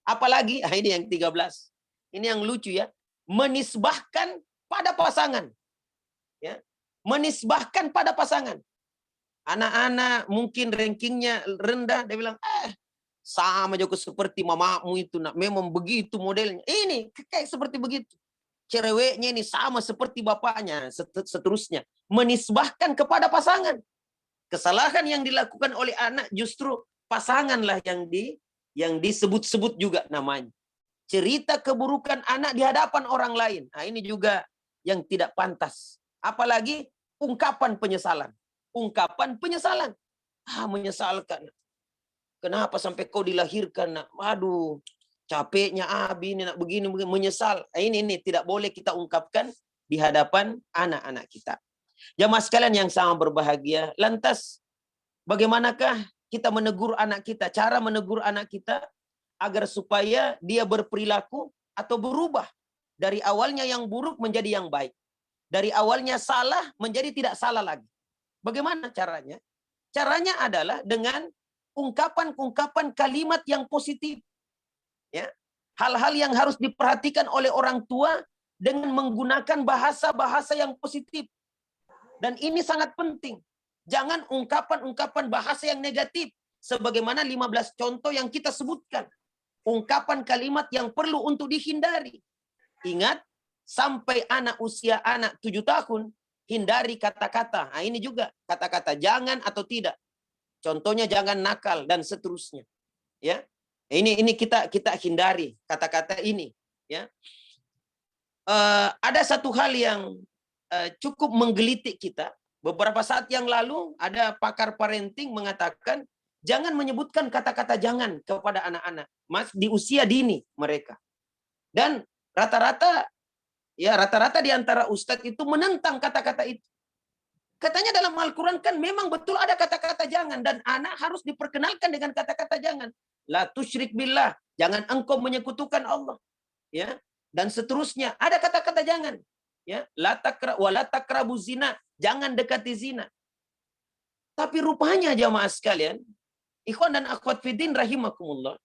Apalagi, ini yang 13. Ini yang lucu ya. Menisbahkan pada pasangan. Ya. Menisbahkan pada pasangan. Anak-anak mungkin rankingnya rendah, dia bilang, sama juga seperti mamamu itu, nak. Memang begitu modelnya. Ini kayak seperti begitu. Cereweknya ini sama seperti bapaknya, seterusnya. Menisbahkan kepada pasangan. Kesalahan yang dilakukan oleh anak justru pasanganlah yang disebut-sebut juga namanya. Cerita keburukan anak di hadapan orang lain. Nah, ini juga yang tidak pantas. Apalagi ungkapan penyesalan. Ungkapan penyesalan. Menyesalkan. Kenapa sampai kau dilahirkan, nak? Waduh, capeknya Abi ini nak begini, menyesal. Ini tidak boleh kita ungkapkan di hadapan anak-anak kita. Jamaah sekalian yang sangat berbahagia, lantas bagaimanakah kita menegur anak kita? Cara menegur anak kita agar supaya dia berperilaku atau berubah dari awalnya yang buruk menjadi yang baik. Dari awalnya salah menjadi tidak salah lagi. Bagaimana caranya? Caranya adalah dengan ungkapan-ungkapan kalimat yang positif. Ya. Hal-hal yang harus diperhatikan oleh orang tua dengan menggunakan bahasa-bahasa yang positif. Dan ini sangat penting. Jangan ungkapan-ungkapan bahasa yang negatif. Sebagaimana 15 contoh yang kita sebutkan. Ungkapan kalimat yang perlu untuk dihindari. Ingat, sampai usia anak 7 tahun, hindari kata-kata. Nah, ini juga kata-kata jangan atau tidak. Contohnya jangan nakal dan seterusnya. Ya. Ini kita hindari kata-kata ini. Ya. Ada satu hal yang cukup menggelitik kita. Beberapa saat yang lalu ada pakar parenting mengatakan jangan menyebutkan kata-kata jangan kepada anak-anak di usia dini mereka. Dan rata-rata di antara ustadz itu menentang kata-kata itu. Katanya dalam Al-Quran kan memang betul ada kata-kata jangan dan anak harus diperkenalkan dengan kata-kata jangan. La tusyrik billah, jangan engkau menyekutukan Allah. Ya. Dan seterusnya, ada kata-kata jangan. Ya, la taqrabu zina, jangan dekati zina. Tapi rupanya jamaah sekalian, ikhwan dan akhwat fiddin rahimakumullah,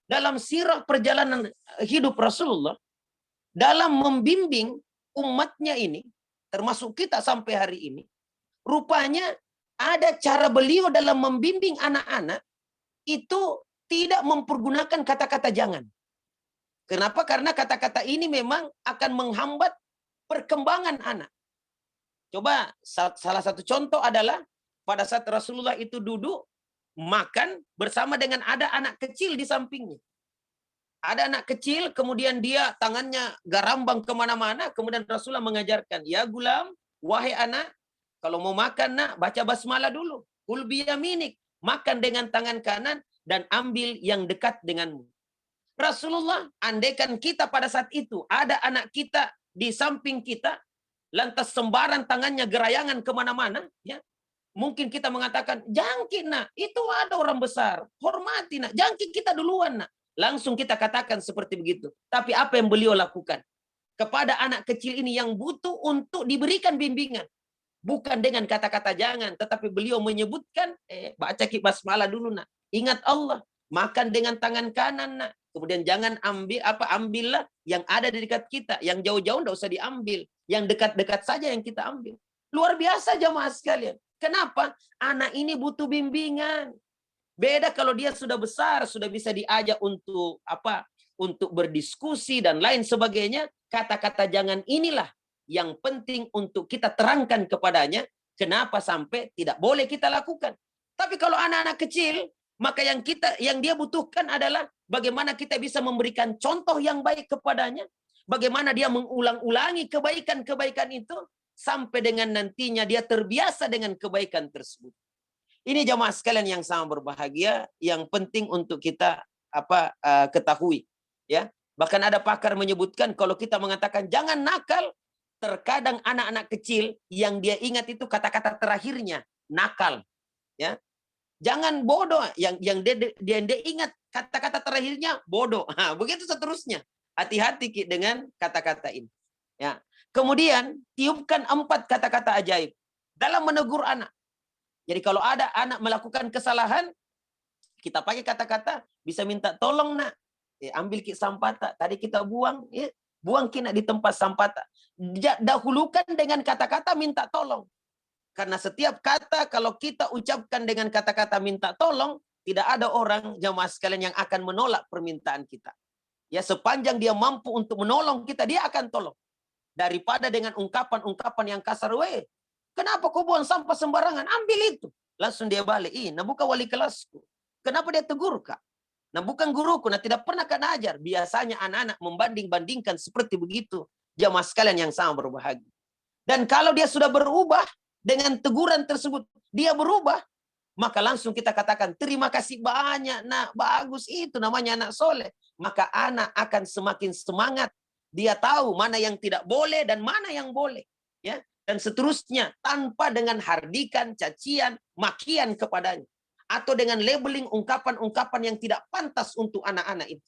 dalam sirah perjalanan hidup Rasulullah, dalam membimbing umatnya ini, termasuk kita sampai hari ini, rupanya ada cara beliau dalam membimbing anak-anak itu tidak mempergunakan kata-kata jangan. Kenapa? Karena kata-kata ini memang akan menghambat perkembangan anak. Coba salah satu contoh adalah pada saat Rasulullah itu duduk makan bersama dengan ada anak kecil di sampingnya. Ada anak kecil, kemudian dia tangannya garambang kemana-mana, kemudian Rasulullah mengajarkan, ya gulam, wahai anak, kalau mau makan nak, baca basmalah dulu. Kul biyaminik, makan dengan tangan kanan dan ambil yang dekat denganmu. Rasulullah, andaikan kita pada saat itu ada anak kita di samping kita, lantas sembaran tangannya gerayangan kemana-mana, ya, mungkin kita mengatakan, jangkit nak, itu ada orang besar, hormati nak, jangkit kita duluan nak. Langsung kita katakan seperti begitu. Tapi apa yang beliau lakukan? Kepada anak kecil ini yang butuh untuk diberikan bimbingan. Bukan dengan kata-kata jangan, tetapi beliau menyebutkan, baca basmalah dulu nak. Ingat Allah, makan dengan tangan kanan nak. Kemudian jangan ambillah yang ada di dekat kita. Yang jauh-jauh tidak usah diambil. Yang dekat-dekat saja yang kita ambil. Luar biasa jamaah sekalian. Kenapa? Anak ini butuh bimbingan. Beda kalau dia sudah besar, sudah bisa diajak untuk untuk berdiskusi dan lain sebagainya. Kata-kata jangan inilah yang penting untuk kita terangkan kepadanya. Kenapa sampai tidak boleh kita lakukan. Tapi kalau anak-anak kecil, maka yang dia butuhkan adalah bagaimana kita bisa memberikan contoh yang baik kepadanya, Bagaimana dia mengulang-ulangi kebaikan-kebaikan itu sampai dengan nantinya dia terbiasa dengan kebaikan tersebut. Ini jamaah sekalian yang sangat berbahagia, yang penting untuk kita ketahui, ya. Bahkan ada pakar menyebutkan kalau kita mengatakan jangan nakal, terkadang anak-anak kecil yang dia ingat itu kata-kata terakhirnya nakal, ya. Jangan bodoh, yang dia ingat kata-kata terakhirnya bodoh. Nah, begitu seterusnya. Hati-hati dengan kata-kata ini. Ya. Kemudian tiupkan 4 kata-kata ajaib dalam menegur anak. Jadi kalau ada anak melakukan kesalahan, kita pakai kata-kata, bisa minta tolong nak, ambil ki sampah tadi kita buang, ya, buang ki nak di tempat sampah. Dahulukan dengan kata-kata minta tolong. Karena setiap kata kalau kita ucapkan dengan kata-kata minta tolong, tidak ada orang jamaah sekalian yang akan menolak permintaan kita. Ya, sepanjang dia mampu untuk menolong kita, dia akan tolong. Daripada dengan ungkapan-ungkapan yang kasar, kenapa kau buang sampah sembarangan? Ambil itu. Langsung dia balik. Nah bukan wali kelasku. Kenapa dia tegur kak? Nah bukan guruku. Nah tidak pernah kak ajar. Biasanya anak-anak membanding-bandingkan seperti begitu. Jamaah sekalian yang sangat berbahagia. Dan kalau dia sudah berubah dengan teguran tersebut, dia berubah, maka langsung kita katakan, terima kasih banyak nak, bagus, itu namanya anak soleh. Maka anak akan semakin semangat. Dia tahu mana yang tidak boleh dan mana yang boleh. Ya, dan seterusnya, tanpa dengan hardikan, cacian, makian kepadanya. Atau dengan labeling ungkapan-ungkapan yang tidak pantas untuk anak-anak itu.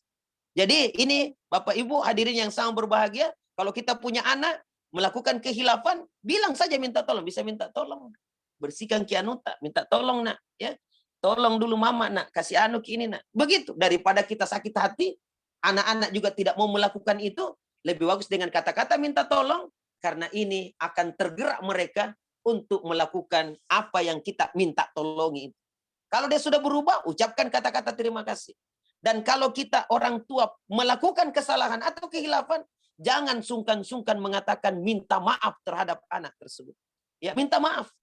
Jadi ini Bapak Ibu hadirin yang sangat berbahagia, kalau kita punya anak, melakukan kehilafan, bilang saja minta tolong. Bisa minta tolong. Bersihkan kianuta, minta tolong nak. Ya, tolong dulu mama nak, kasih anu ini nak. Begitu, daripada kita sakit hati, anak-anak juga tidak mau melakukan itu, lebih bagus dengan kata-kata minta tolong, karena ini akan tergerak mereka untuk melakukan apa yang kita minta tolongi. Kalau dia sudah berubah, ucapkan kata-kata terima kasih. Dan kalau kita orang tua melakukan kesalahan atau kehilafan, jangan sungkan-sungkan mengatakan minta maaf terhadap anak tersebut. Ya, minta maaf.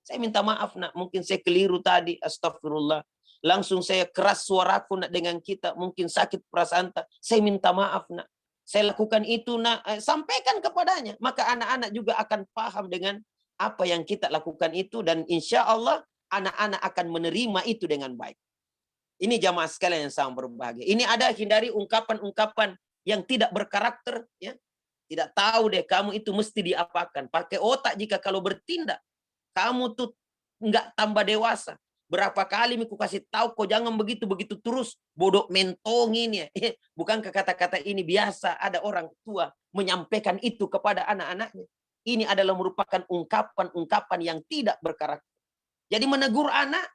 Saya minta maaf nak, mungkin saya keliru tadi, astagfirullah. Langsung saya keras suaraku nak dengan kita, mungkin sakit perasaan tak. Saya minta maaf nak. Saya lakukan itu nak, sampaikan kepadanya. Maka anak-anak juga akan paham dengan apa yang kita lakukan itu, dan insya Allah anak-anak akan menerima itu dengan baik. Ini jamaah sekalian yang sangat berbahagia. Ini ada, hindari ungkapan-ungkapan yang tidak berkarakter, ya. Tidak tahu deh kamu itu mesti diapakan. Pakai otak jika kalau bertindak. Kamu tuh nggak tambah dewasa. Berapa kali aku kasih tahu kau jangan begitu terus, bodoh mentongin ya. Bukankah kata-kata ini biasa ada orang tua menyampaikan itu kepada anak-anaknya? Ini adalah merupakan ungkapan-ungkapan yang tidak berkarakter. Jadi menegur anak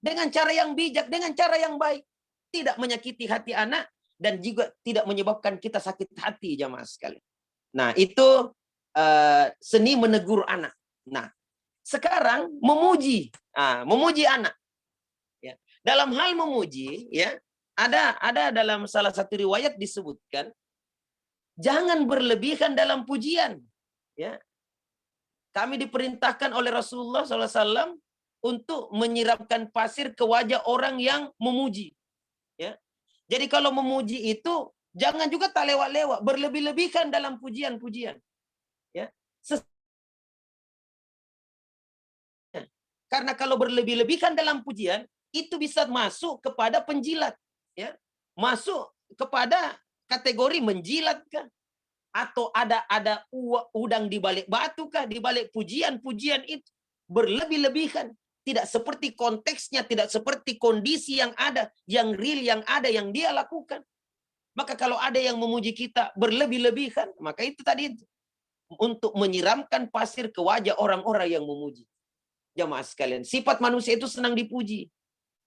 dengan cara yang bijak, dengan cara yang baik, tidak menyakiti hati anak dan juga tidak menyebabkan kita sakit hati jamaah sekalian. Nah, itu seni menegur anak. Nah, sekarang memuji, memuji anak. Ya. Dalam hal memuji, ya, ada dalam salah satu riwayat disebutkan, jangan berlebihan dalam pujian. Ya. Kami diperintahkan oleh Rasulullah SAW untuk menyiramkan pasir ke wajah orang yang memuji. Ya. Jadi kalau memuji itu jangan juga tak lewat-lewat, berlebih-lebihkan dalam pujian-pujian. Ya. Karena kalau berlebih-lebihkan dalam pujian, itu bisa masuk kepada penjilat. Ya. Masuk kepada kategori menjilat kah? Atau ada udang di balik batu kah? Di balik pujian-pujian itu. Berlebih-lebihan. Tidak seperti konteksnya, tidak seperti kondisi yang ada, yang real, yang ada, yang dia lakukan. Maka kalau ada yang memuji kita berlebih-lebihan, maka itu tadi untuk menyiramkan pasir ke wajah orang-orang yang memuji. Jamaah sekalian, sifat manusia itu senang dipuji.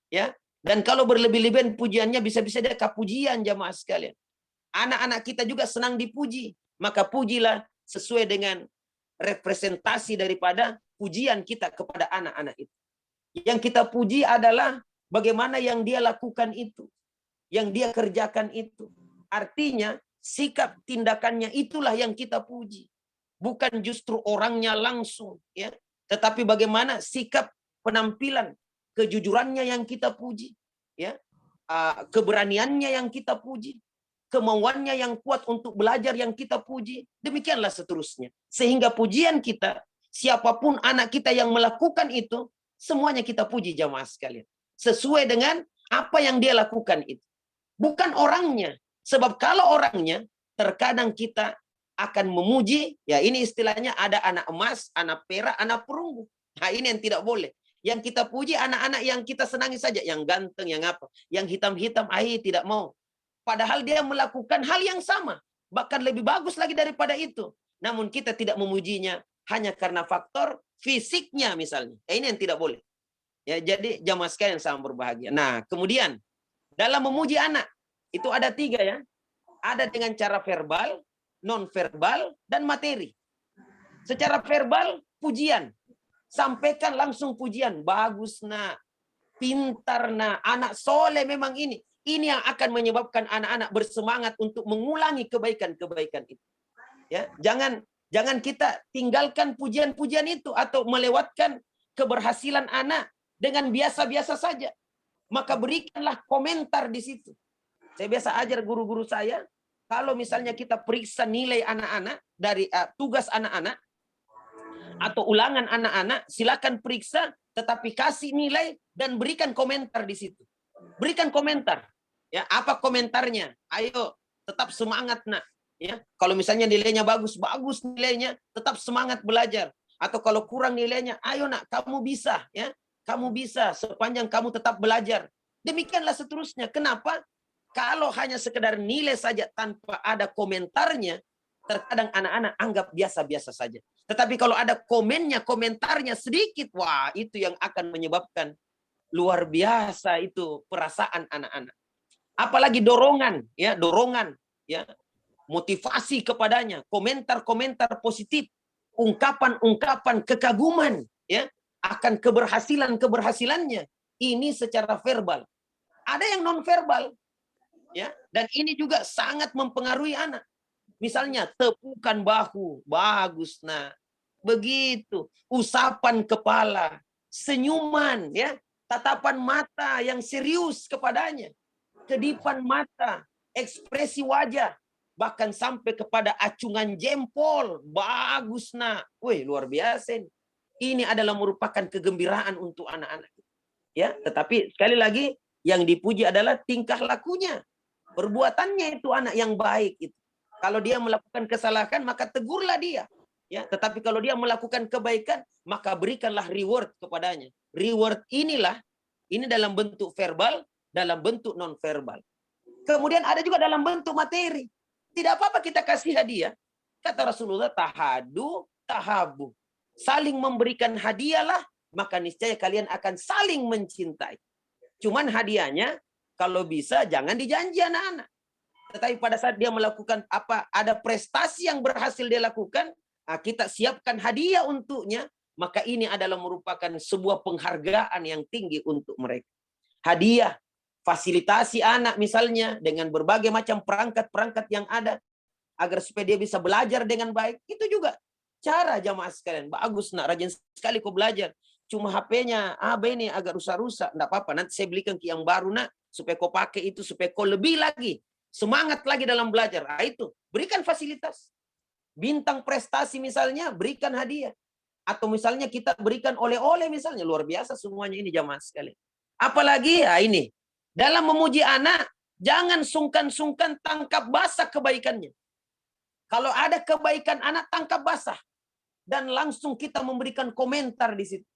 Ya. Dan kalau berlebih-lebihan pujiannya bisa-bisa dia kepujian jamaah sekalian. Anak-anak kita juga senang dipuji. Maka pujilah sesuai dengan representasi daripada pujian kita kepada anak-anak itu. Yang kita puji adalah bagaimana yang dia lakukan itu. Yang dia kerjakan itu. Artinya sikap tindakannya itulah yang kita puji. Bukan justru orangnya langsung. Ya. Tetapi bagaimana sikap penampilan, kejujurannya yang kita puji. Ya. Keberaniannya yang kita puji. kemauannya yang kuat untuk belajar yang kita puji. Demikianlah seterusnya. Sehingga pujian kita, siapapun anak kita yang melakukan itu, semuanya kita puji jamaah sekalian. Sesuai dengan apa yang dia lakukan itu. Bukan orangnya. Sebab kalau orangnya, terkadang kita akan memuji, ya ini istilahnya ada anak emas, anak perak, anak perunggu. Nah ini yang tidak boleh. Yang kita puji anak-anak yang kita senangi saja, yang ganteng, yang apa, yang hitam-hitam, tidak mau. Padahal dia melakukan hal yang sama, bahkan lebih bagus lagi daripada itu. Namun kita tidak memujinya hanya karena faktor fisiknya misalnya. Ini yang tidak boleh. Ya, jadi jamaah sekalian yang sangat berbahagia. Nah, kemudian dalam memuji anak itu ada 3 ya. Ada dengan cara verbal, non verbal, dan materi. Secara verbal pujian, sampaikan langsung pujian. Bagus nak, pintar nak, anak soleh memang ini. Ini yang akan menyebabkan anak-anak bersemangat untuk mengulangi kebaikan-kebaikan itu. Ya, jangan kita tinggalkan pujian-pujian itu atau melewatkan keberhasilan anak dengan biasa-biasa saja. Maka berikanlah komentar di situ. Saya biasa ajar guru-guru saya, kalau misalnya kita periksa nilai anak-anak dari tugas anak-anak atau ulangan anak-anak, silakan periksa, tetapi kasih nilai dan berikan komentar di situ. Berikan komentar. Ya, apa komentarnya? Ayo, tetap semangat nak. Ya, kalau misalnya nilainya bagus nilainya, tetap semangat belajar. Atau kalau kurang nilainya, ayo nak, kamu bisa, ya. Kamu bisa sepanjang kamu tetap belajar. Demikianlah seterusnya. Kenapa? Kalau hanya sekedar nilai saja tanpa ada komentarnya, terkadang anak-anak anggap biasa-biasa saja. Tetapi kalau ada komentarnya sedikit, wah itu yang akan menyebabkan luar biasa itu perasaan anak-anak. Apalagi dorongan, ya, motivasi kepadanya, komentar-komentar positif, ungkapan-ungkapan kekaguman, ya, akan keberhasilannya. Ini secara verbal. Ada yang non verbal, ya, dan ini juga sangat mempengaruhi anak. Misalnya tepukan bahu, bagus nah, begitu, usapan kepala, senyuman, ya, tatapan mata yang serius kepadanya. Kedipan mata, ekspresi wajah, bahkan sampai kepada acungan jempol, bagus nak, wih luar biasa. Ini adalah merupakan kegembiraan untuk anak-anak. Ya, tetapi sekali lagi yang dipuji adalah tingkah lakunya, perbuatannya itu anak yang baik itu. Kalau dia melakukan kesalahan maka tegurlah dia. Ya, tetapi kalau dia melakukan kebaikan maka berikanlah reward kepadanya. Reward ini dalam bentuk verbal, dalam bentuk non-verbal. Kemudian ada juga dalam bentuk materi. Tidak apa-apa kita kasih hadiah. Kata Rasulullah, tahadu, tahabu. Saling memberikan hadiahlah, maka niscaya kalian akan saling mencintai. Cuman hadiahnya, kalau bisa jangan dijanji anak-anak. Tetapi pada saat dia melakukan ada prestasi yang berhasil dia lakukan, kita siapkan hadiah untuknya, maka ini adalah merupakan sebuah penghargaan yang tinggi untuk mereka. Hadiah, fasilitasi anak misalnya dengan berbagai macam perangkat-perangkat yang ada agar supaya dia bisa belajar dengan baik. Itu juga cara jamaah sekalian. Bagus nak, rajin sekali kau belajar. Cuma HP-nya ini agak rusak-rusak. Enggak apa-apa, nanti saya belikan yang baru nak supaya kau pakai itu supaya kau lebih lagi semangat lagi dalam belajar. Itu berikan fasilitas. Bintang prestasi misalnya berikan hadiah. Atau misalnya kita berikan oleh-oleh misalnya, luar biasa semuanya ini jamaah sekalian. Apalagi ini dalam memuji anak, jangan sungkan-sungkan tangkap basah kebaikannya. Kalau ada kebaikan anak, tangkap basah. Dan langsung kita memberikan komentar di situ.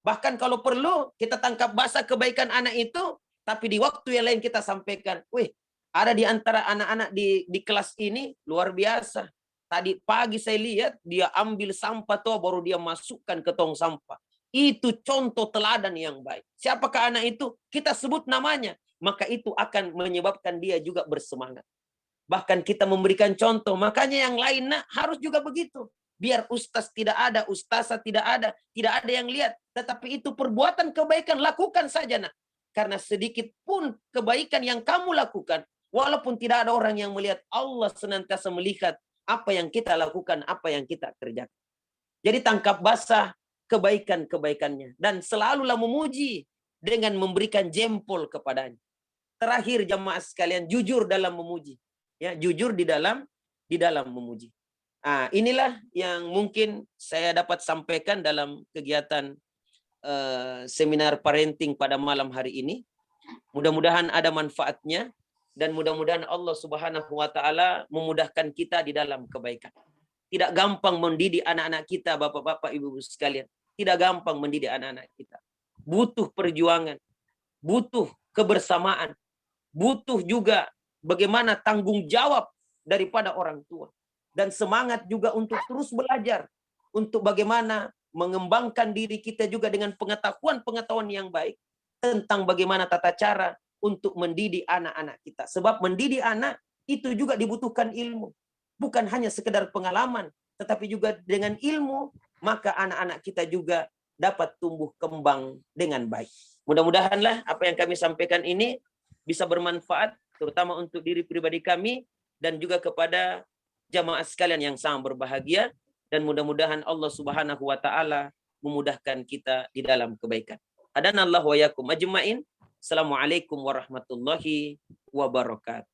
Bahkan kalau perlu, kita tangkap basah kebaikan anak itu, tapi di waktu yang lain kita sampaikan, wih, ada di antara anak-anak di kelas ini, luar biasa. Tadi pagi saya lihat, dia ambil sampah tuh, baru dia masukkan ke tong sampah. Itu contoh teladan yang baik. Siapakah anak itu? Kita sebut namanya. Maka itu akan menyebabkan dia juga bersemangat. Bahkan kita memberikan contoh. Makanya yang lain harus juga begitu. Biar ustaz tidak ada, ustazah tidak ada yang lihat. Tetapi itu perbuatan kebaikan, lakukan saja nak. Karena sedikit pun kebaikan yang kamu lakukan, walaupun tidak ada orang yang melihat, Allah senantiasa melihat apa yang kita lakukan, apa yang kita kerjakan. Jadi tangkap basah kebaikan-kebaikannya. Dan selalulah memuji dengan memberikan jempol kepadanya. Terakhir jamaah sekalian, jujur dalam memuji. ya, jujur di dalam memuji. Inilah yang mungkin saya dapat sampaikan dalam kegiatan seminar parenting pada malam hari ini. Mudah-mudahan ada manfaatnya dan mudah-mudahan Allah Subhanahu wa taala memudahkan kita di dalam kebaikan. Tidak gampang mendidik anak-anak kita, Bapak-bapak, Ibu-ibu sekalian. Tidak gampang mendidik anak-anak kita. Butuh perjuangan, butuh kebersamaan, butuh juga bagaimana tanggung jawab daripada orang tua. Dan semangat juga untuk terus belajar. Untuk bagaimana mengembangkan diri kita juga dengan pengetahuan-pengetahuan yang baik. Tentang bagaimana tata cara untuk mendidik anak-anak kita. Sebab mendidik anak itu juga dibutuhkan ilmu. Bukan hanya sekedar pengalaman. Tetapi juga dengan ilmu, maka anak-anak kita juga dapat tumbuh kembang dengan baik. Mudah-mudahanlah apa yang kami sampaikan ini bisa bermanfaat, terutama untuk diri pribadi kami, dan juga kepada jamaah sekalian yang sangat berbahagia, dan mudah-mudahan Allah Subhanahu wa taala memudahkan kita di dalam kebaikan. Hadanallahu wa yakum ajmain. Assalamualaikum warahmatullahi wabarakatuh.